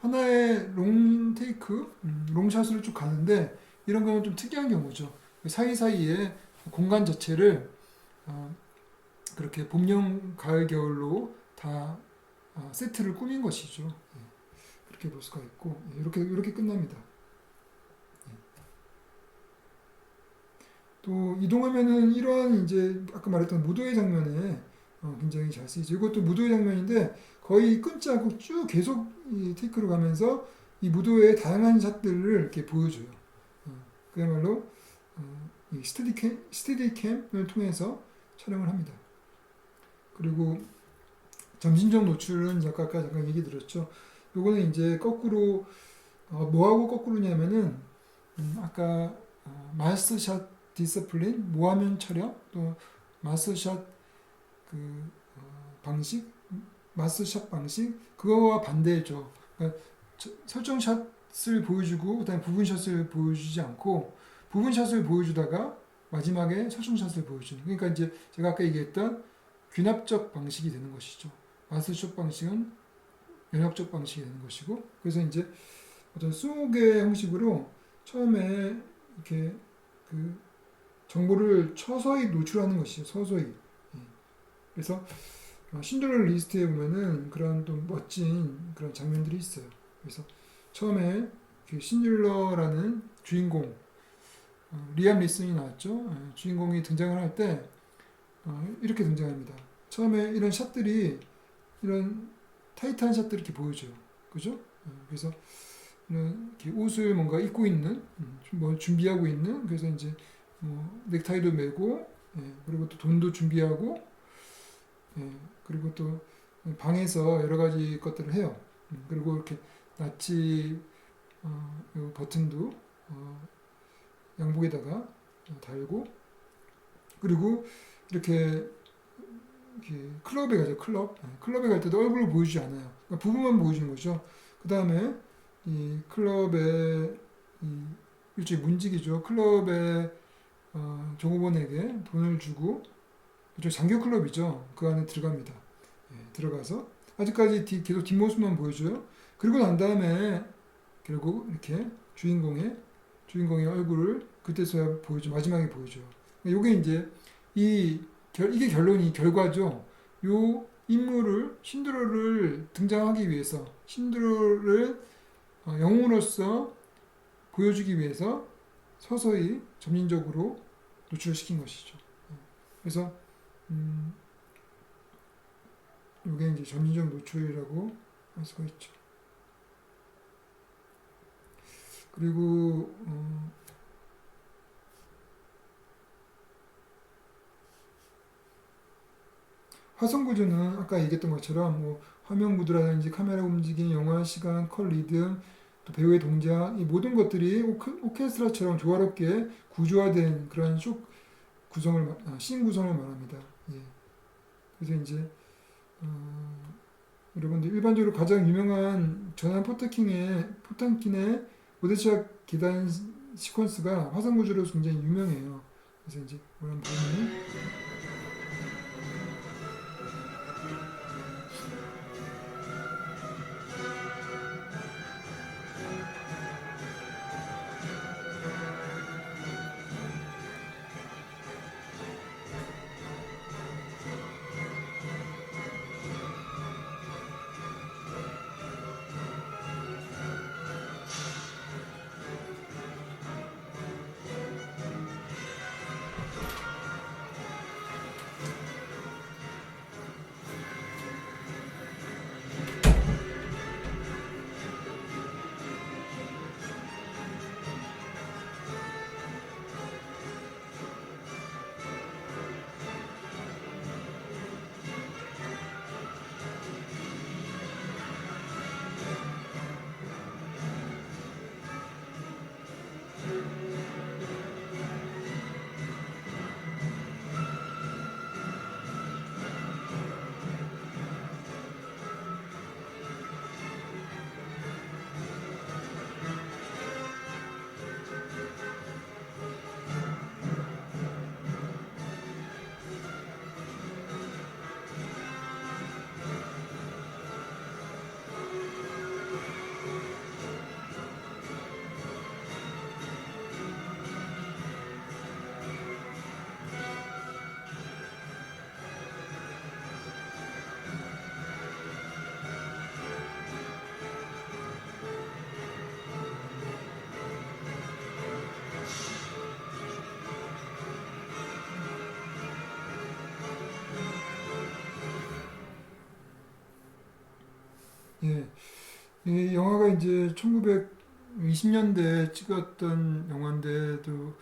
하나의 롱 테이크, 롱샷으로 쭉 가는데 이런 거는 좀 특이한 경우죠. 사이사이에 공간 자체를 그렇게 봄, 여름, 가을, 겨울로 다 세트를 꾸민 것이죠. 그렇게 볼 수가 있고 이렇게 끝납니다. 또 이동하면은 이러한 이제 아까 말했던 무도회 장면에 굉장히 잘 쓰이죠. 이것도 무도회 장면인데 거의 끊지 않고 쭉 계속 이 테이크로 가면서 이 무도회의 다양한 샷들을 이렇게 보여줘요. 그야말로 이 스테디캠을 통해서 촬영을 합니다. 그리고 점진적 노출은 아까 잠깐 얘기 드렸죠. 요거는 이제 거꾸로 뭐하고 거꾸로냐면은 아까 마스샷 디스플린 모화면 촬영 또 마스샷 그 방식 마스샷 방식 그거와 반대죠. 그러니까 설정 샷을 보여주고 그다음에 부분 샷을 보여주지 않고 부분 샷을 보여주다가 마지막에 설정 샷을 보여주는. 그러니까 이제 제가 아까 얘기했던 귀납적 방식이 되는 것이죠. 마스샷 방식은 연합적 방식이 되는 것이고 그래서 이제 어떤 20개 형식으로 처음에 이렇게 그 정보를 서서히 노출하는 것이죠. 서서히. 그래서 신드렐라 리스트에 보면은 그런 또 멋진 그런 장면들이 있어요. 그래서 처음에 그 신드렐라라는 주인공 리암 리슨이 나왔죠. 주인공이 등장을 할 때 이렇게 등장합니다. 처음에 이런 샷들이 이런 타이트한 샷들을 이렇게 보여줘요. 그죠? 그래서 이렇게 옷을 뭔가 입고 있는, 뭐 준비하고 있는, 그래서 이제 뭐 넥타이도 매고, 그리고 또 돈도 준비하고, 그리고 또 방에서 여러 가지 것들을 해요. 그리고 이렇게 나치 요 버튼도 양복에다가 달고 그리고 이렇게 클럽에 가죠. 클럽에 갈 때도 얼굴을 보여주지 않아요. 그러니까 부분만 보여주는 거죠. 그 다음에 이 클럽의 이 일종의 문직이죠. 클럽의 정 후보에게 돈을 주고 장교 클럽이죠. 그 안에 들어갑니다. 들어가서 아직까지 계속 뒷모습만 보여줘요. 그리고 난 다음에 결국 이렇게 주인공의 얼굴을 그때서야 보여줘. 마지막에 보여줘요. 요게 이제 이게 결과죠. 요 인물을 신드로를 등장하기 위해서 신드로를 영웅으로서 보여주기 위해서 서서히 점진적으로 노출시킨 것이죠. 그래서 이게 이제 점진적 노출이라고 할 수가 있죠. 그리고 화성 구조는 아까 얘기했던 것처럼 뭐 화면 구도라든지 카메라 움직임, 영화 시간, 컬 리듬, 또 배우의 동작 이 모든 것들이 오케스트라처럼 조화롭게 구조화된 그런 씬 구성을 말합니다. 그래서 이제 여러분들 일반적으로 가장 유명한 전한 포탄킨의 오데차 계단 시퀀스가 화성 구조로 굉장히 유명해요. 그래서 이제 뭐라면 보면 이 영화가 이제 1920년대에 찍었던 영화인데도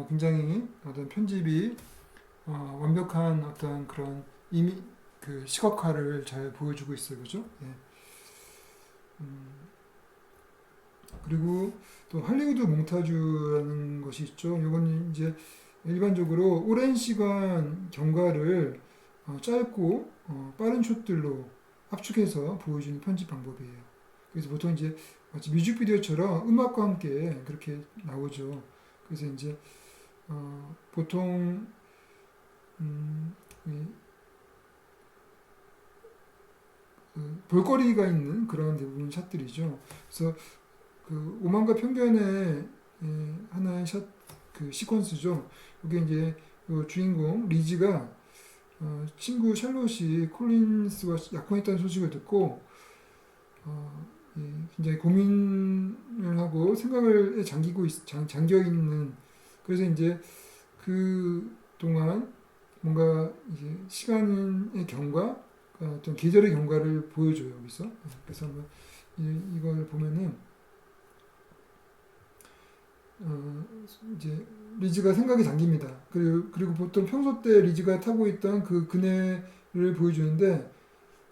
굉장히 어떤 편집이 완벽한 어떤 그런 그 시각화를 잘 보여주고 있어요, 그죠? 그리고 또 할리우드 몽타주라는 것이 있죠. 이건 이제 일반적으로 오랜 시간 경과를 짧고 빠른 숏들로 압축해서 보여주는 편집 방법이에요. 그래서 보통 이제 마치 뮤직비디오처럼 음악과 함께 그렇게 나오죠. 그래서 이제 보통 볼거리가 있는 그런 대부분 샷들이죠. 그래서 그 오만과 편견의 하나의 샷 그 시퀀스죠. 이게 이제 그 주인공 리즈가 친구 샬롯이 콜린스와 약혼했다는 소식을 듣고 굉장히 고민을 하고 생각을 잠겨 있는 그래서 이제 그 동안 뭔가 이제 시간의 경과 어떤 계절의 경과를 보여줘요 여기서. 그래서 한번 이걸 보면은 이제 리즈가 생각이 잠깁니다. 그리고 보통 평소 때 리즈가 타고 있던 그 그네를 보여주는데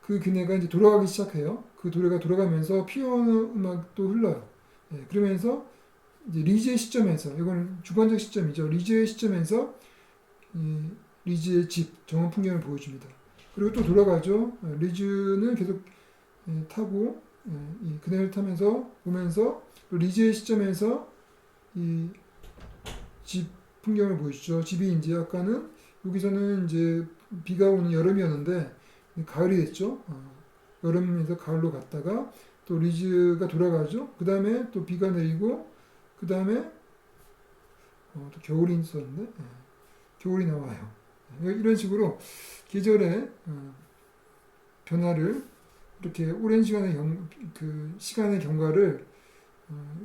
그 그네가 이제 돌아가기 시작해요. 그 노래가 돌아가면서 피아노 음악도 흘러요. 예, 그러면서 이제 리즈의 시점에서 이건 주관적 시점이죠. 리즈의 시점에서 이 리즈의 집 정원 풍경을 보여줍니다. 그리고 또 돌아가죠. 리즈는 계속 타고 이 그네를 타면서 오면서 또 리즈의 시점에서 이 집 풍경을 보여주죠. 집이 이제 아까는 여기서는 이제 비가 오는 여름이었는데 가을이 됐죠. 여름에서 가을로 갔다가 또 리즈가 돌아가죠. 그 다음에 또 비가 내리고 그 다음에 또 겨울이 있었는데 겨울이 나와요. 이런 식으로 계절의 변화를 이렇게 오랜 시간의 그 시간의 경과를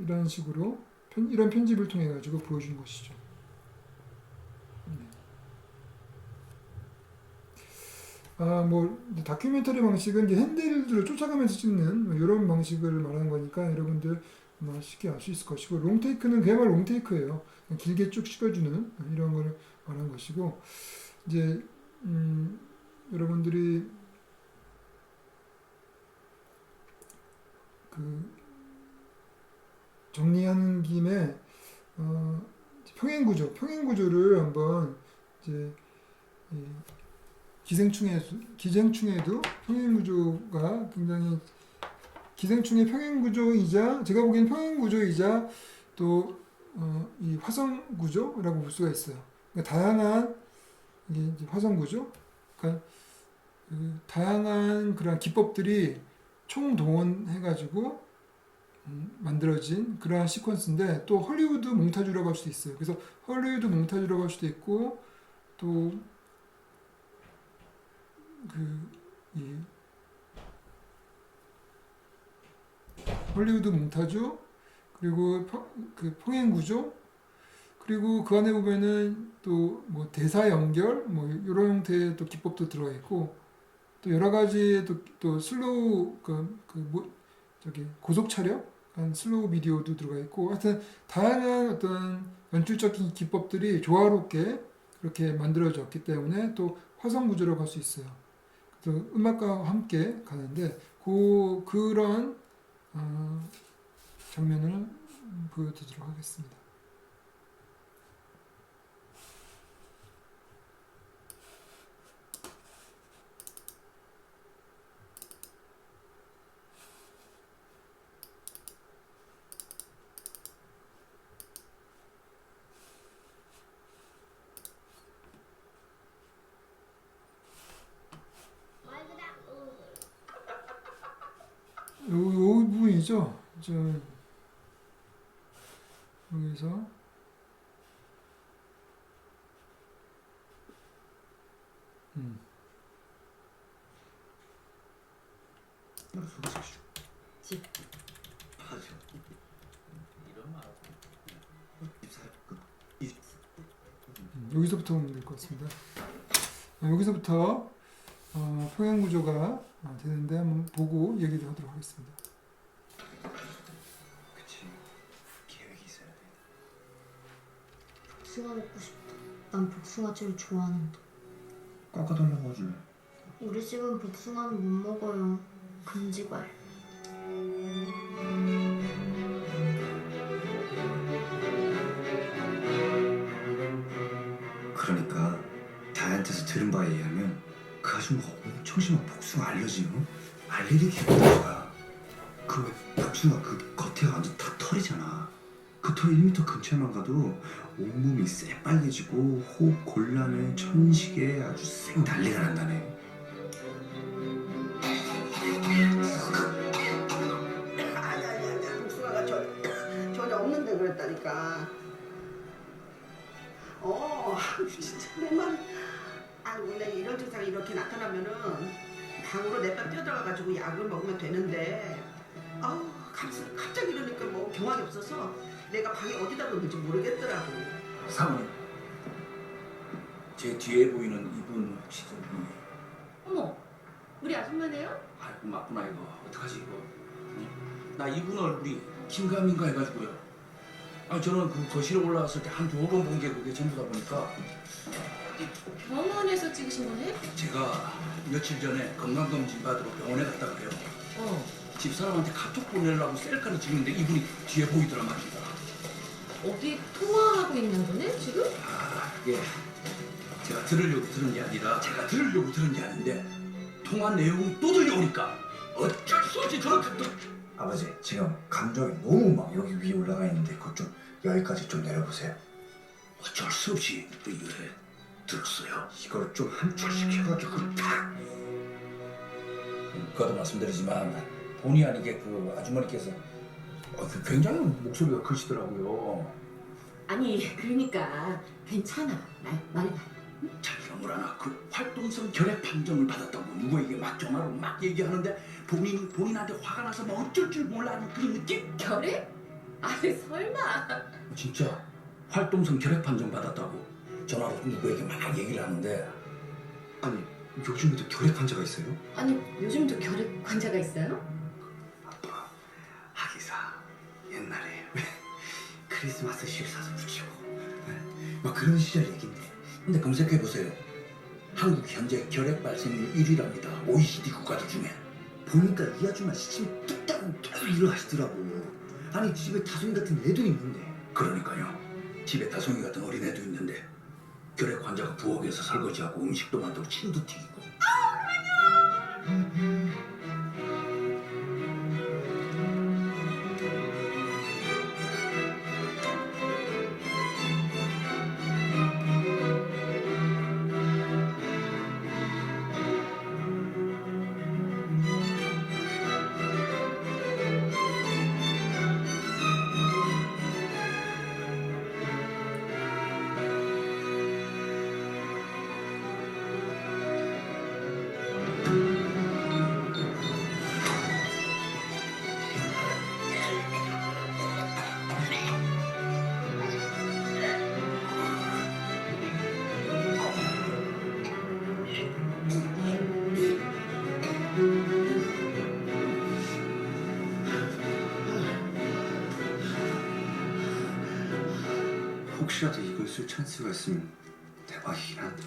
이런 식으로 이런 편집을 통해 가지고 보여준 것이죠. 뭐 다큐멘터리 방식은 이제 핸들들을 쫓아가면서 찍는 뭐 이런 방식을 말하는 거니까 여러분들 아마 쉽게 알 수 있을 것이고 롱테이크는 그야말로 롱테이크예요. 길게 쭉 찍어주는 이런 걸 말하는 것이고 이제 여러분들이 그 정리하는 김에 평행 구조를 한번 이제 기생충에도 평행 구조가 굉장히 기생충의 평행 구조이자 제가 보기엔 평행 구조이자 또 이 화성 구조라고 볼 수가 있어요. 그러니까 다양한 이게 이제 화성 구조, 그러니까 그 다양한 그런 기법들이 총동원해가지고 만들어진 그러한 시퀀스인데 또 헐리우드 몽타주라고 할 수도 있어요. 그래서 헐리우드 몽타주라고 할 수도 있고 또 이 헐리우드 몽타주 그리고 그 평행 구조 그리고 그 안에 보면은 또 뭐 대사 연결 뭐 이런 형태의 또 기법도 들어가 있고 또 여러 가지 또 슬로우 저기 고속 촬영 슬로우 비디오도 들어가 있고 하여튼 다양한 어떤 연출적인 기법들이 조화롭게 그렇게 만들어졌기 때문에 또 화성 구조라고 할 수 있어요. 그래서 음악과 함께 가는데 그런 장면을 보여드리도록 하겠습니다. Why did that move? 요 부분이죠. 여기서 여기서부터 보면 될 것 같습니다. 여기서부터 평행 구조가 되는데 한번 보고 얘기를 하도록 하겠습니다. 그치. 계획이 있어야 돼. 복숭아 먹고 싶다. 난 복숭아 제일 좋아하는데. 깎아달라고 하지. 우리 집은 복숭아는 못 먹어요. 금지발. 그러니까 다한테서 들은 바에 의하면 그 아줌마가 엄청 심한 복숭아 알러지, 알레르기 기분이야. 그 복숭아 그 겉에 완전 다 털이잖아. 그 털 1m 근처에만 가도 온몸이 새빨개지고 호흡 곤란해 천식에 아주 생 난리가 난다네. 아니 복숭아가 전혀 없는데 그랬다니까. 진짜 내 말. 원래 이런 증상이 이렇게 나타나면은 방으로 냅다 뛰어들어가가지고 약을 먹으면 되는데 갑자기 이러니까 뭐 경황이 없어서 내가 방에 어디다 놓는지 모르겠더라고. 사모님, 제 뒤에 보이는 이분 혹시 좀 어머, 우리 아줌마네요? 아이고 맞구나 이거 어떡하지 이거. 나 이분 얼굴이 긴가민가 해가지고요. 저는 그 거실에 올라왔을 때 한 2번 본 게 그게 전부다 보니까 병원에서 찍으신 거네? 제가 며칠 전에 건강검진 받으러 병원에 갔다 그래요. 집사람한테 카톡 보내려고 셀카를 찍는데 이분이 뒤에 보이더란 말입니다. 어디 통화하고 있는 거네 지금? 예, 제가 들으려고 들은 게 아니라 제가 들으려고 들은 게 아닌데 통화 내용이 또 들려오니까 어쩔 수 없이 저렇게 또 아버지 지금 감정이 너무 막 여기 위에 올라가 있는데 그것 좀 여기까지 좀 내려보세요. 어쩔 수 없이 또 이래 들었어요. 이걸 좀 함축시켜가지고 탁. 거듭 말씀드리지만 본의 아니게 그 아주머니께서 굉장히 목소리가 크시더라고요. 아니 그러니까 괜찮아. 말해봐. 자기가 뭐라나 그 활동성 결핵 판정을 받았다고 누구에게 막 전화로 막 얘기하는데 본인한테 화가 나서 뭐 어쩔 줄 몰라하는 그런 느낌? 결핵? 아니 설마. 진짜 활동성 결핵 판정 받았다고 전화로 누구에게 막 얘기를 하는데 아니 요즘에도 결핵 환자가 있어요? 아니 요즘도 결핵 환자가 있어요? 아빠 하기사 옛날에 크리스마스 실 사서 붙이고 막 그런 시절 얘긴데. 근데 검색해보세요. 한국 현재 결핵 발생률 1위랍니다. OECD 국가들 중에. 보니까 이 아줌마 시침이 뚝딱 계속 일을 하시더라고. 아니 집에 다솜이 같은 애도 있는데. 그러니까요. 집에 다솜이 같은 어린애도 있는데 결핵 환자가 부엌에서 설거지하고 음식도 만들고 침도 튀기고. 혹시라도 이걸 쓸 찬스가 있으면 대박이긴 한데.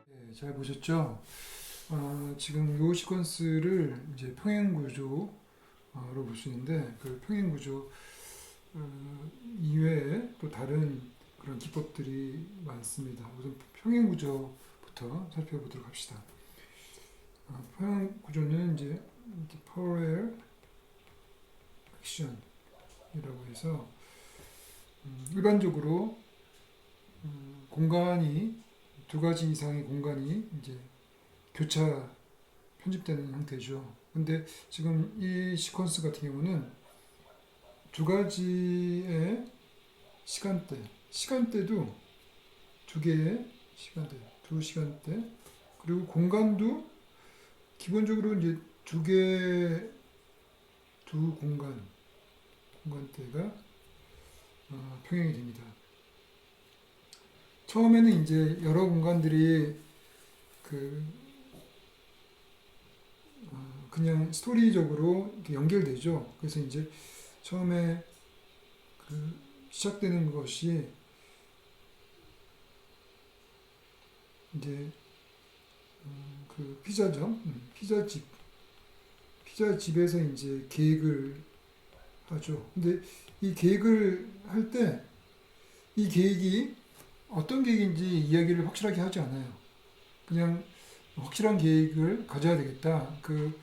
네, 잘 보셨죠? 지금 요 시퀀스를 이제 평행 구조로 볼 수 있는데 그 평행 구조 이외에 또 다른 그런 기법들이 많습니다. 우선 평행 구조부터 살펴보도록 합시다. 평행 구조는 이제 parallel action이라고 해서 일반적으로 공간이 두 가지 이상의 공간이 이제 교차 편집되는 형태죠. 근데 지금 이 시퀀스 같은 경우는 두 가지의 시간대도 두 개의 시간대, 두 시간대, 그리고 공간도 기본적으로 이제 두 공간대가 평행이 됩니다. 처음에는 이제 여러 공간들이 그냥 스토리적으로 이렇게 연결되죠. 그래서 이제 처음에 시작되는 것이 이제 피자점, 피자집에서 이제 계획을 하죠. 근데 이 계획을 할 때 이 계획이 어떤 계획인지 이야기를 확실하게 하지 않아요. 그냥 확실한 계획을 가져야 되겠다. 그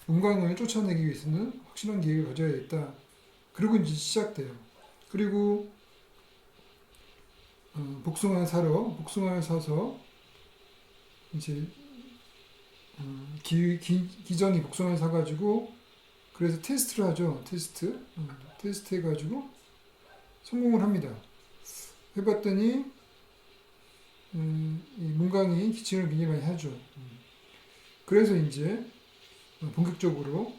음광을 쫓아내기 위해서는 확실한 계획을 가져야 되겠다. 그리고 이제 시작돼요. 그리고 복숭아를 사서 이제 기정이 복숭아를 사가지고 그래서 테스트를 하죠. 테스트 해가지고 성공을 합니다. 해봤더니 이 문광이 기침을 굉장히 많이 하죠. 그래서 이제 본격적으로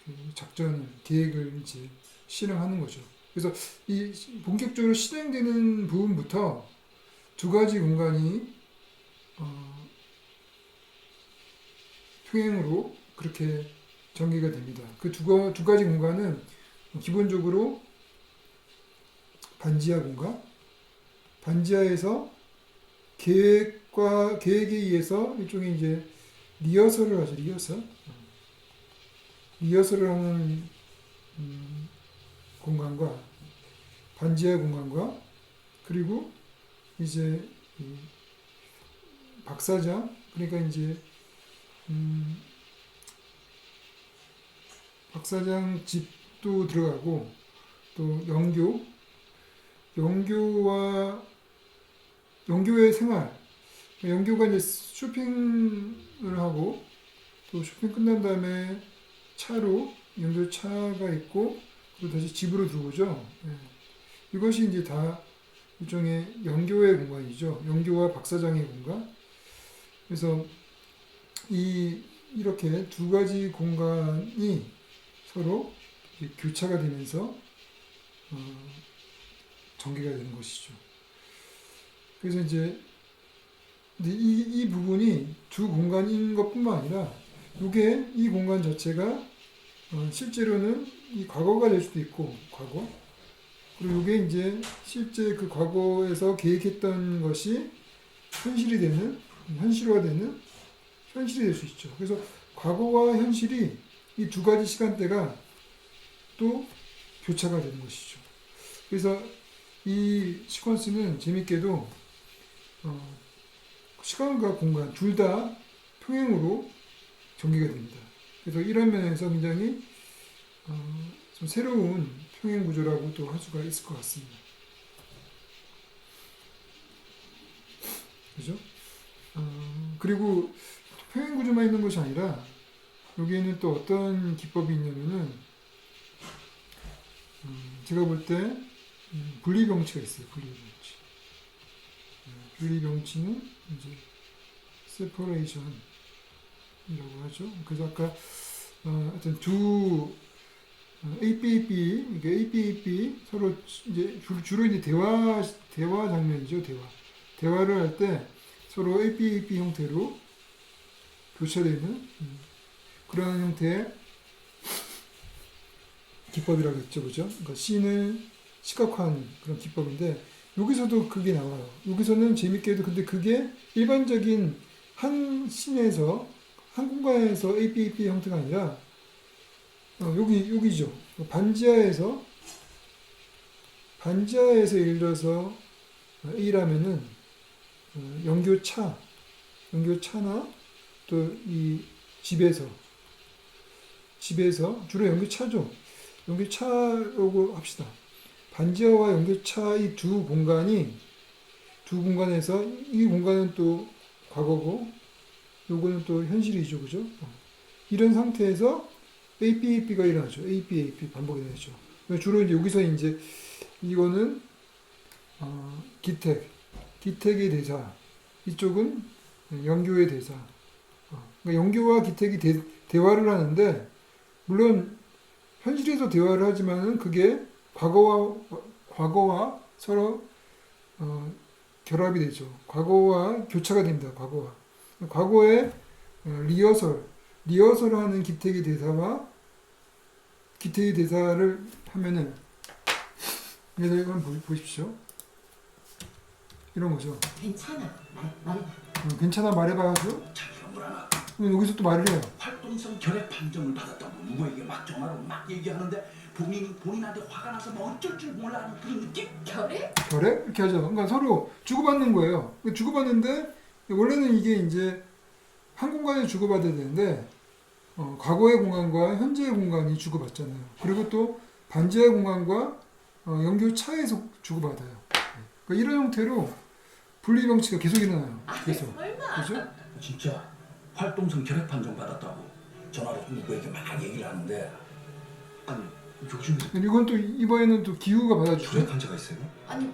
그 작전 계획을 이제 실행하는 거죠. 그래서 이 본격적으로 실행되는 부분부터 두 가지 공간이 평행으로 그렇게 전개가 됩니다. 그 두 가지 공간은 기본적으로 반지하 공간, 반지하에서 계획에 의해서 일종의 이제 리허설을 하죠. 리허설을 하는 공간과 반지하 공간과 그리고 이제 이 박사장, 그러니까 이제 박사장 집도 들어가고 또 영교의 생활, 영교가 이제 쇼핑을 하고 또 쇼핑 끝난 다음에 차로 영교차가 있고 그리고 다시 집으로 들어오죠. 예. 이것이 이제 다 일종의 영교의 공간이죠. 영교와 박사장의 공간. 그래서 이렇게 두 가지 공간이 서로 교차가 되면서 전개가 되는 것이죠. 그래서 이제 이 부분이 두 공간인 것뿐만 아니라 이 공간 자체가 실제로는 이 과거가 될 수도 있고 과거, 그리고 이게 이제 실제 그 과거에서 계획했던 것이 현실화되는 현실이 될 수 있죠. 그래서 과거와 현실이 이 두 가지 시간대가 또 교차가 되는 것이죠. 그래서 이 시퀀스는 재밌게도 시간과 공간 둘 다 평행으로 전개가 됩니다. 그래서 이런 면에서 굉장히 좀 새로운 평행 구조라고 또 할 수가 있을 것 같습니다. 그죠? 그리고 평행 구조만 있는 것이 아니라 여기에는 또 어떤 기법이 있냐면은 제가 볼 때 분리병치가 있어요. 분리병치는 이제 separation이라고 하죠. 그래서 아까 하여튼 두 APAP 서로 이제 주로 이제 대화 장면이죠. 대화를 할 때 서로 APAP 형태로 교차되는 그런 형태의 기법이라고 했죠, 그죠? 그러니까 씬을 시각화하는 그런 기법인데 여기서도 그게 나와요. 여기서는 재밌게도 근데 그게 일반적인 한 씬에서 한 공간에서 APAP 형태가 아니라 여기죠. 반지하에서 예를 들어서 A라면은 영교차나 또 이 집에서 주로 영교차죠. 영교차라고 합시다. 반지하와 영교차 이 두 공간에서 이 공간은 또 과거고 요거는 또 현실이죠. 그죠? 이런 상태에서 APAP가 일어나죠. APAP 반복이 되죠. 주로 이제 여기서 이제 이거는 기택의 대사, 이쪽은 영교의 대사. 그러니까 영교와 기택이 대화를 하는데 물론 현실에서 대화를 하지만은 그게 과거와 서로 결합이 되죠. 과거와 교차가 됩니다. 과거의 리허설을 하는 기택의 대사를 하면은 예를 들어 한번 보십시오. 이런 거죠. 괜찮아. 말해봐. 괜찮아 말해봐야죠. 자, 이런 걸 하나. 여기서 또 말을 해요. 활동성 결핵 판정을 받았다고 누구에게 막 전화로 막 얘기하는데 본인한테 화가 나서 뭐 어쩔 줄 몰라 하는 그런 느낌? 결핵? 결핵? 이렇게 하죠. 그러니까 서로 주고받는 거예요. 주고받는데 원래는 이게 이제 한 공간에 주고받아야 되는데 과거의 공간과 현재의 공간이 주고받잖아요. 그리고 또 반지하의 공간과 영교차에서 주고받아요. 그러니까 이런 형태로 분리병치가 계속 일어나요. 계속. 설마. 그죠? 진짜 활동성 결핵 판정 받았다고 전화로 누구에게 막 얘기를 하는데 아니 요즘에 이건 또 이번에는 또 기후가 받아주죠. 결핵 환자가 있어요? 아니,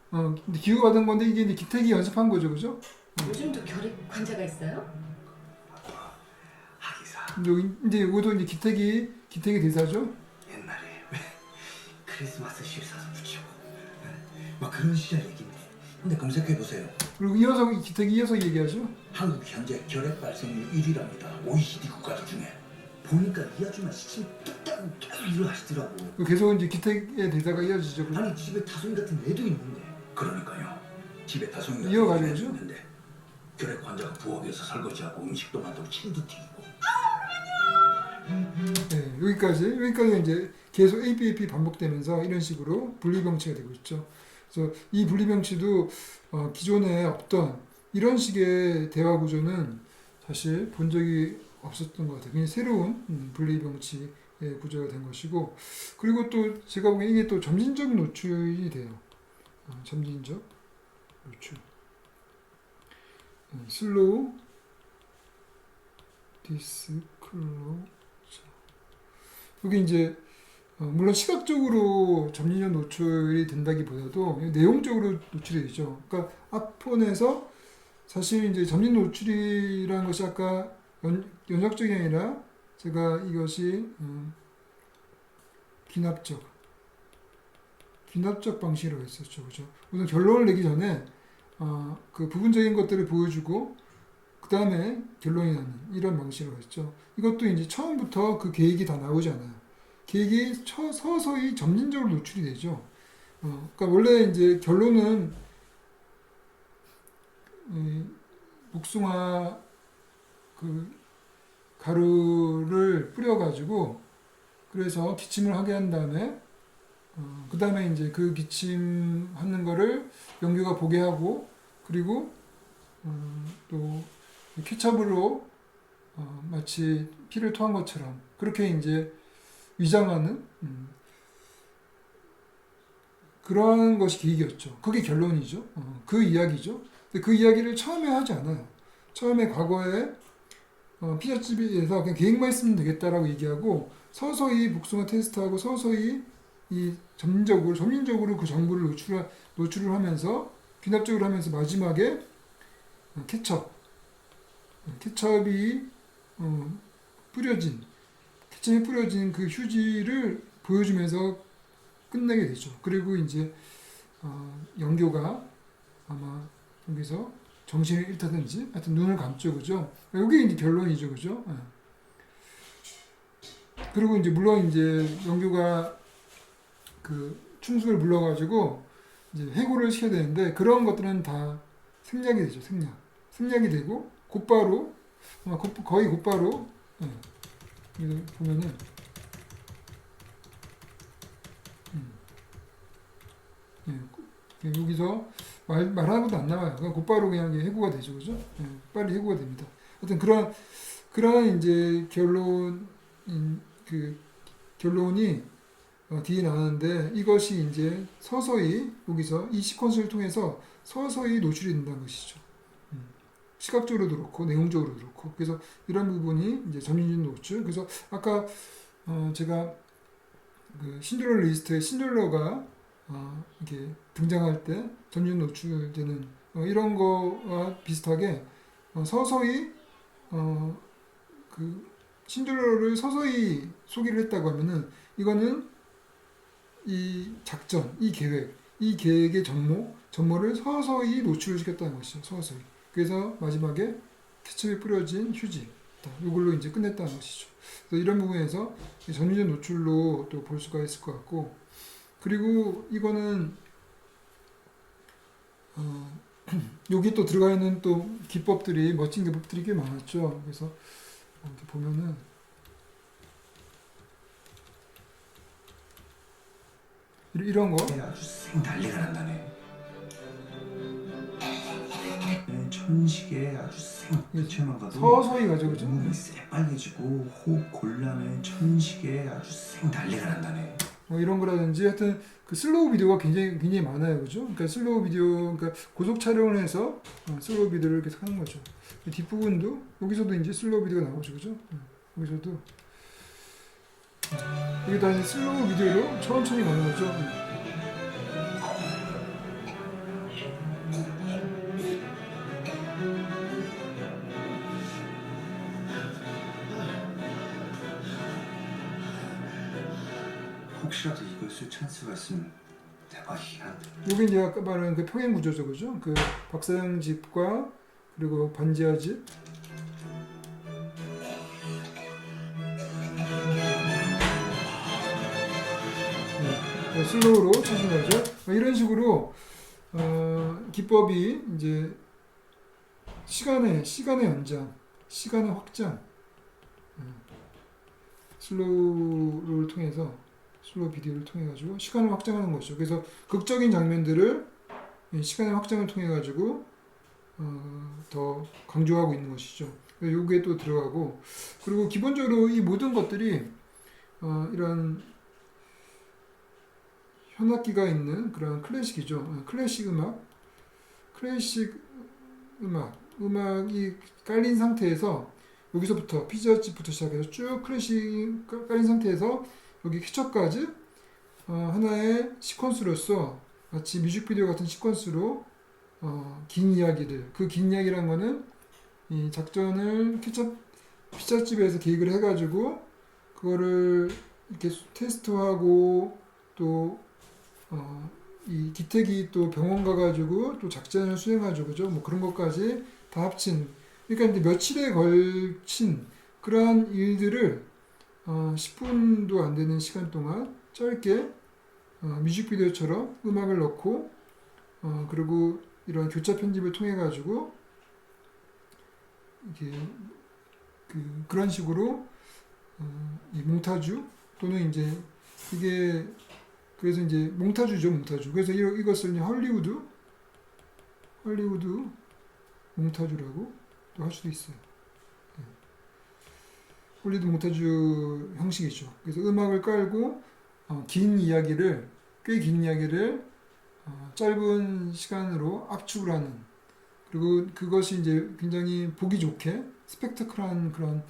근데 기후가 받은 건데 이게 이제 기택이 연습한 거죠, 그죠? 요즘도 결핵 환자가 있어요? 하기사 이제 이것도 이제 기택의 대사죠. 옛날에 왜 크리스마스 실 사서 붙이고 막 그런 시절 얘긴데. 근데 검색해보세요. 그리고 이어서 기택이 이어서 얘기하죠. 한국 현재 결핵 발생률 1위랍니다. OECD 국가들 중에. 보니까 이 아줌마 시침 뚝딱 계속 일을 하시더라고. 계속 이제 기택의 대사가 이어지죠. 아니 집에 다솜이 같은 애도 있는데. 그러니까요. 집에 다솜이 같은 이어가죠. 애도 있는데 결핵 환자가 부엌에서 설거지하고 음식도 만들고 침도 튀기고. 네, 여기까지 이제 계속 APAP 반복되면서 이런 식으로 분리병치가 되고 있죠. 그래서 이 분리병치도 기존에 없던 이런 식의 대화 구조는 사실 본 적이 없었던 것 같아요. 굉장히 새로운 분리병치의 구조가 된 것이고, 그리고 또 제가 보기엔 이게 또 점진적 노출이 돼요. 점진적 노출. 슬로우 디스클로저. 여기 이제 물론 시각적으로 점진적 노출이 된다기보다도 내용적으로 노출이 되죠. 그러니까 앞폰에서 사실 이제 점진 노출이라는 것이 아까 연역적이 아니라 제가 이것이 귀납적 방식이라고 했었죠. 그죠? 우선 결론을 내기 전에 그 부분적인 것들을 보여주고 그 다음에 결론이 나는 이런 방식으로 했죠. 이것도 이제 처음부터 그 계획이 다 나오지 않아요. 계획이 서서히 점진적으로 노출이 되죠. 그러니까 원래 이제 결론은 복숭아 그 가루를 뿌려가지고 그래서 기침을 하게 한 다음에 그 다음에 이제 그 기침하는 거를 영규가 보게 하고 그리고 또 케첩으로 마치 피를 토한 것처럼 그렇게 이제 위장하는 그러한 것이 계획이었죠. 그게 결론이죠. 그 이야기죠. 근데 그 이야기를 처음에 하지 않아요. 처음에 과거에 피자집에서 그냥 계획만 있으면 되겠다라고 얘기하고 서서히 복숭아 테스트하고 서서히 이 점진적으로 그 정보를 노출을 하면서 귀납적으로 하면서 마지막에 케첩이 뿌려진 그 휴지를 보여주면서 끝내게 되죠. 그리고 이제 영교가 아마 여기서 정신을 잃다든지 하여튼 눈을 감죠. 그죠? 이게 이제 결론이죠. 그죠? 그리고 이제 물론 이제 영교가 그 충수를 불러가지고 이제 해고를 시켜야 되는데 그런 것들은 다 생략이 되죠. 생략이 되고 곧바로 거의 곧바로 여기 보면은 여기서 말하고도 안 나와요. 그냥 곧바로 그냥 해고가 되죠. 그죠? 빨리 해고가 됩니다. 하여튼 그런 이제 결론이 뒤에 나왔는데 이것이 이제 서서히 여기서 이 시퀀스를 통해서 서서히 노출이 된다는 것이죠. 시각적으로도 그렇고 내용적으로도 그렇고 그래서 이런 부분이 이제 점진적 노출. 그래서 아까 제가 그 신데렐라 리스트에 신데렐라가 이렇게 등장할 때 점진적 노출되는 이런 거와 비슷하게 서서히 그 신데렐라를 서서히 소개를 했다고 하면은 이거는 이 작전, 이 계획의 전모를 서서히 노출을 시켰다는 것이죠. 서서히. 그래서 마지막에 케첩이 뿌려진 휴지, 이걸로 이제 끝냈다는 것이죠. 그래서 이런 부분에서 점진적 노출로 또 볼 수가 있을 것 같고, 그리고 이거는 여기 또 들어가 있는 또 기법들이 멋진 기법들이 꽤 많았죠. 그래서 이렇게 보면은 이런 거 아주 쌩 난리가 난다네. 천식에 아주 쌩 그치만 가도 서서히 가죠, 그죠? 몸이 새빨개지고 호흡 곤란해. 천식에 아주 쌩 난리가 난다네. 뭐 이런 거라든지 하여튼 그 슬로우 비디오가 굉장히 많아요, 그죠? 그러니까 슬로우 비디오, 그러니까 고속 촬영을 해서 슬로우 비디오를 계속 하는 거죠. 뒷부분도 여기서도 이제 슬로우 비디오가 나오죠, 그죠? 여기서도 이게 다 이제 슬로우 비디오로 천천히 가는 거죠. 혹시라도 이걸 쓸 찬스가 있으면 대박이야. 요게 이제 아까 말한 그 평행 구조죠, 그죠? 그 박사형 집과 그리고 반지하 집. 네, 슬로우로 치신 거죠. 이런 식으로 기법이 이제 시간의 연장, 시간의 확장, 슬로우를 통해서 슬로우 비디오를 통해 가지고 시간을 확장하는 것이죠. 그래서 극적인 장면들을 시간의 확장을 통해 가지고 더 강조하고 있는 것이죠. 요게 또 들어가고, 그리고 기본적으로 이 모든 것들이 이런 현악기가 있는 그런 클래식이죠. 클래식 음악이 깔린 상태에서 여기서부터 피자집부터 시작해서 쭉 클래식 깔린 상태에서 여기 캐쳐까지 하나의 시퀀스로서 마치 뮤직비디오 같은 시퀀스로 긴 이야기를, 그 긴 이야기란 거는 이 작전을 피자집에서 계획을 해가지고 그거를 이렇게 테스트하고 또 이 기택이 또 병원 가가지고 또 작전을 수행하죠, 그죠? 뭐 그런 것까지 다 합친, 그러니까 이제 며칠에 걸친 그러한 일들을 10분도 안 되는 시간 동안 짧게 뮤직비디오처럼 음악을 넣고 그리고 이런 교차 편집을 통해 가지고 이게 그런 식으로 이 몽타주 또는 이제 이게 그래서 이제 몽타주죠, 몽타주. 그래서 이것을 이제 헐리우드 몽타주라고 또 할 수도 있어요. 헐리우드 몽타주 형식이죠. 그래서 음악을 깔고 꽤 긴 이야기를 짧은 시간으로 압축을 하는, 그리고 그것이 이제 굉장히 보기 좋게 스펙타클한 그런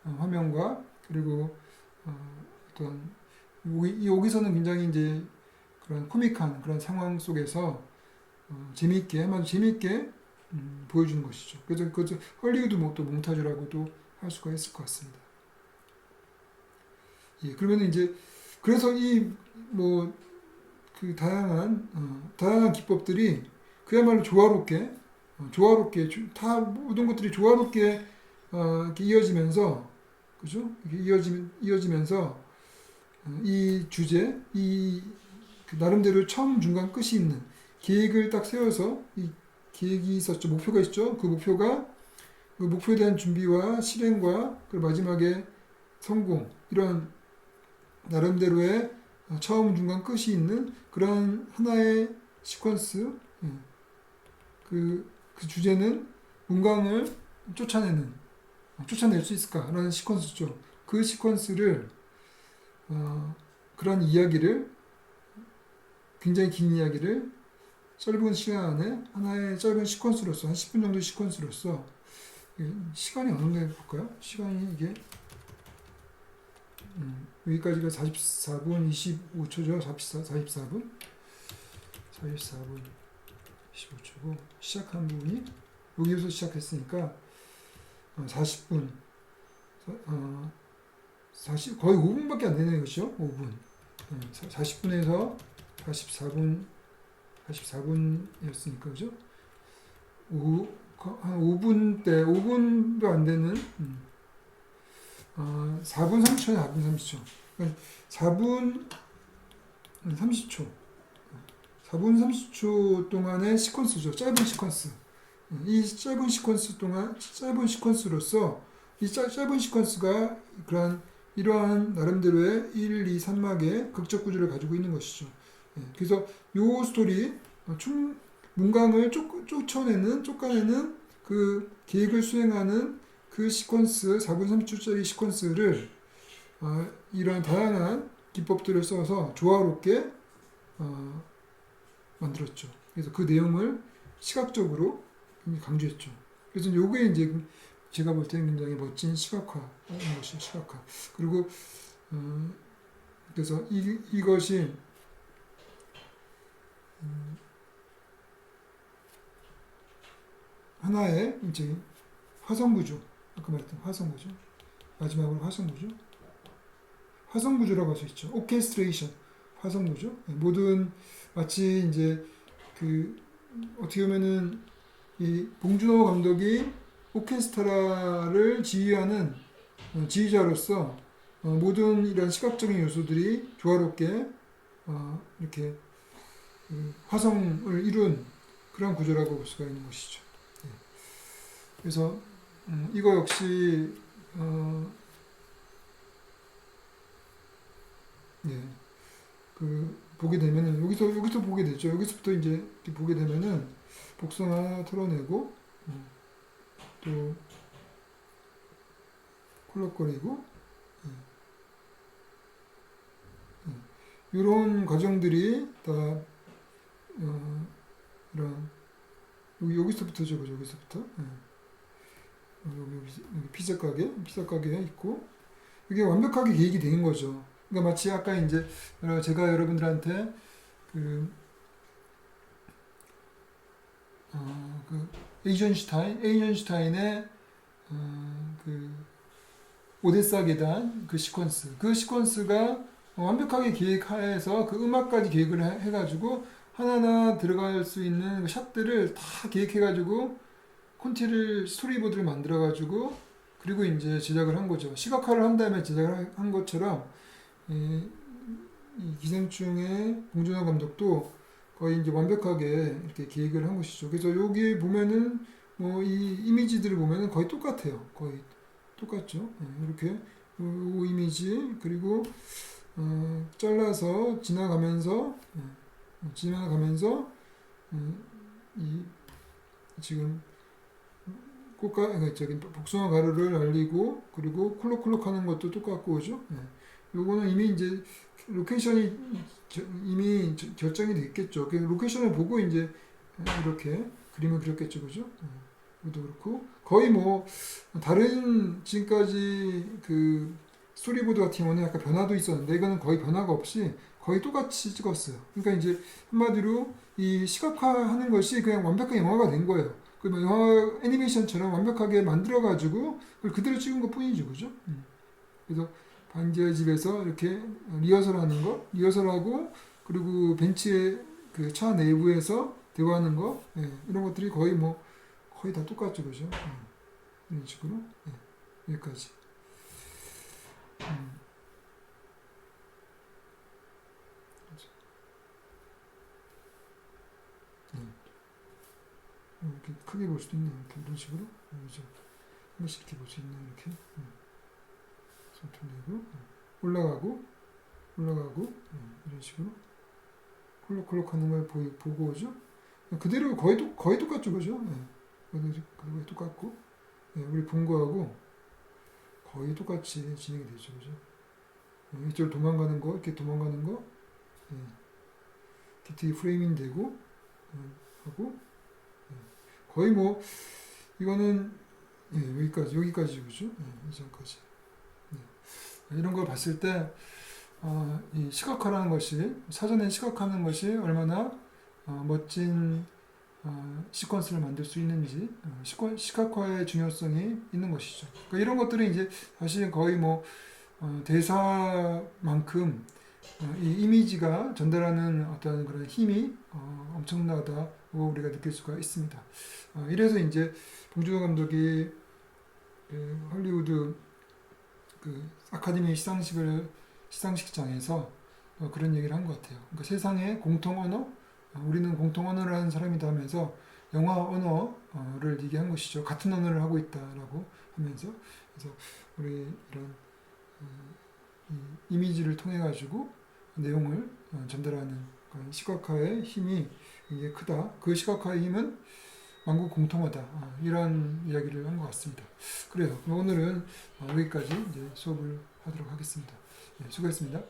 화면과 그리고 어떤 여기서는 굉장히 이제 그런 코믹한 그런 상황 속에서 재미있게 보여주는 것이죠. 그래서 그것을 헐리우드 또 몽타주라고도 할 수가 있을 것 같습니다. 예, 그러면 이제 그래서 이 뭐 그 다양한 기법들이 그야말로 조화롭게 다 모든 것들이 조화롭게 이렇게 이어지면서, 그죠? 이렇게 이어지면서 이 주제, 그 나름대로 처음, 중간, 끝이 있는 계획을 딱 세워서 이 계획이 있었죠. 목표가 있죠. 그 목표에 대한 준비와 실행과 그리고 마지막에 성공, 이런 나름대로의 처음, 중간, 끝이 있는 그런 하나의 시퀀스. 그 주제는 문광을 쫓아낼 수 있을까라는 시퀀스죠. 그 시퀀스를 그런 이야기를, 굉장히 긴 이야기를 짧은 시간 안에 하나의 짧은 시퀀스로서, 한 10분 정도의 시퀀스로서, 시간이 어느 정도 볼까요? 시간이 이게 여기까지가 44분 25초죠. 44분 25초고 시작한 부분이 여기서 시작했으니까 40분 거의 5분밖에 안 되네요. 그렇죠? 5분. 40분에서 44분이었으니까, 그죠? 한 5분도 안 되는 4분 30초에 4분 30초. 4분 30초. 4분 30초 동안의 시퀀스죠. 짧은 시퀀스. 이 짧은 시퀀스로서 이 짧은 시퀀스가 이러한 나름대로의 1, 2, 3막의 극적 구조를 가지고 있는 것이죠. 그래서 요 스토리, 문광을 쫓아내는 그 계획을 수행하는 그 시퀀스, 4분 30초짜리 시퀀스를 이러한 다양한 기법들을 써서 조화롭게 만들었죠. 그래서 그 내용을 시각적으로 강조했죠. 그래서 요게 이제 제가 볼 때는 굉장히 멋진 시각화인 것이죠. 시각화. 그리고 그래서 이것이 하나의 이제 화성구조, 아까 말했던 화성구조, 마지막으로 화성구조라고 할 수 있죠. 오케스트레이션, 화성도죠. 모든 마치 이제 그 어떻게 보면은 이 봉준호 감독이 오케스트라를 지휘하는 지휘자로서 모든 이런 시각적인 요소들이 조화롭게 이렇게 화성을 이룬 그런 구조라고 볼 수가 있는 것이죠. 예. 그래서 이거 역시 예, 그 보게 되면은 여기서 보게 되죠. 여기서부터 이제 이렇게 보게 되면은 복숭아 털어내고 또 콜록거리고 이런 과정들이 다 이런 여기서부터죠, 그죠? 여기서부터 여기 피자 가게에 있고 이게 완벽하게 계획이 된 거죠. 그러니까 마치 아까 이제 제가 여러분들한테 그 에이전슈타인의 그 오데사 계단 그 시퀀스가 완벽하게 계획하에서 그 음악까지 계획을 해가지고 하나하나 들어갈 수 있는 그 샷들을 다 계획해가지고 콘티를 스토리보드를 만들어가지고 그리고 이제 제작을 한 거죠. 시각화를 한 다음에 제작을 한 것처럼 이 기생충의 봉준호 감독도 거의 이제 완벽하게 이렇게 계획을 한 것이죠. 그래서 여기 보면은 뭐 이 이미지들을 보면은 거의 똑같아요. 거의 똑같죠. 이렇게 이 이미지 그리고 잘라서 지나가면서 이 지금 저기 복숭아 가루를 날리고 그리고 콜록콜록 하는 것도 똑같고 그죠? 요거는 이미 이제 로케이션이 이미 결정이 됐겠죠. 그 로케이션을 보고 이제 이렇게 그림을 그렸겠죠, 그죠? 이것도 그렇고 거의 뭐 다른 지금까지 그 스토리보드 같은 경우는 약간 변화도 있었는데 이거는 거의 변화가 없이 거의 똑같이 찍었어요. 그러니까 이제 한마디로 이 시각화하는 것이 그냥 완벽한 영화가 된 거예요. 그 영화 애니메이션처럼 완벽하게 만들어가지고 그걸 그대로 찍은 것 뿐이죠, 그죠? 그래서 반지의 집에서 이렇게 리허설하고 그리고 벤치에 그 차 내부에서 대화하는 거 이런 것들이 거의 다 똑같죠, 그죠? 이런 식으로 여기까지. 이렇게 크게 볼 수도 있네요. 이렇게 이런 식으로 그죠? 한 번씩 이렇게 볼 수 있네요. 이렇게 손톱 내고 올라가고 이런 식으로 콜록콜록 하는 걸 보고 오죠. 그대로 거의 똑같죠, 그죠? 거의 똑같고 우리 본 거하고 거의 똑같이 진행이 되죠, 그죠? 이쪽으로 도망가는 거 이렇게 도망가는 거 뒤에 프레이밍 되고 하고 거의 뭐 이거는 여기까지 그죠? 이전까지 이런 걸 봤을 때 이 시각화라는 것이 사전에 시각화하는 것이 얼마나 멋진 시퀀스를 만들 수 있는지 시각화의 중요성이 있는 것이죠. 그러니까 이런 것들은 이제 사실 거의 뭐 대사만큼 이 이미지가 전달하는 어떤 그런 힘이 엄청나다고 우리가 느낄 수가 있습니다. 이래서 이제 봉준호 감독이 그 헐리우드 그 아카데미 시상식장에서 그런 얘기를 한 것 같아요. 그러니까 세상의 공통 언어, 우리는 공통 언어를 하는 사람이다 하면서 영화 언어를 얘기한 것이죠. 같은 언어를 하고 있다라고 하면서 그래서 우리 이런 이미지를 통해 가지고 내용을 전달하는 시각화의 힘이 이게 크다. 그 시각화의 힘은 만국 공통어다. 이런 이야기를 한 것 같습니다. 그래요. 오늘은 여기까지 이제 수업을 하도록 하겠습니다. 수고했습니다.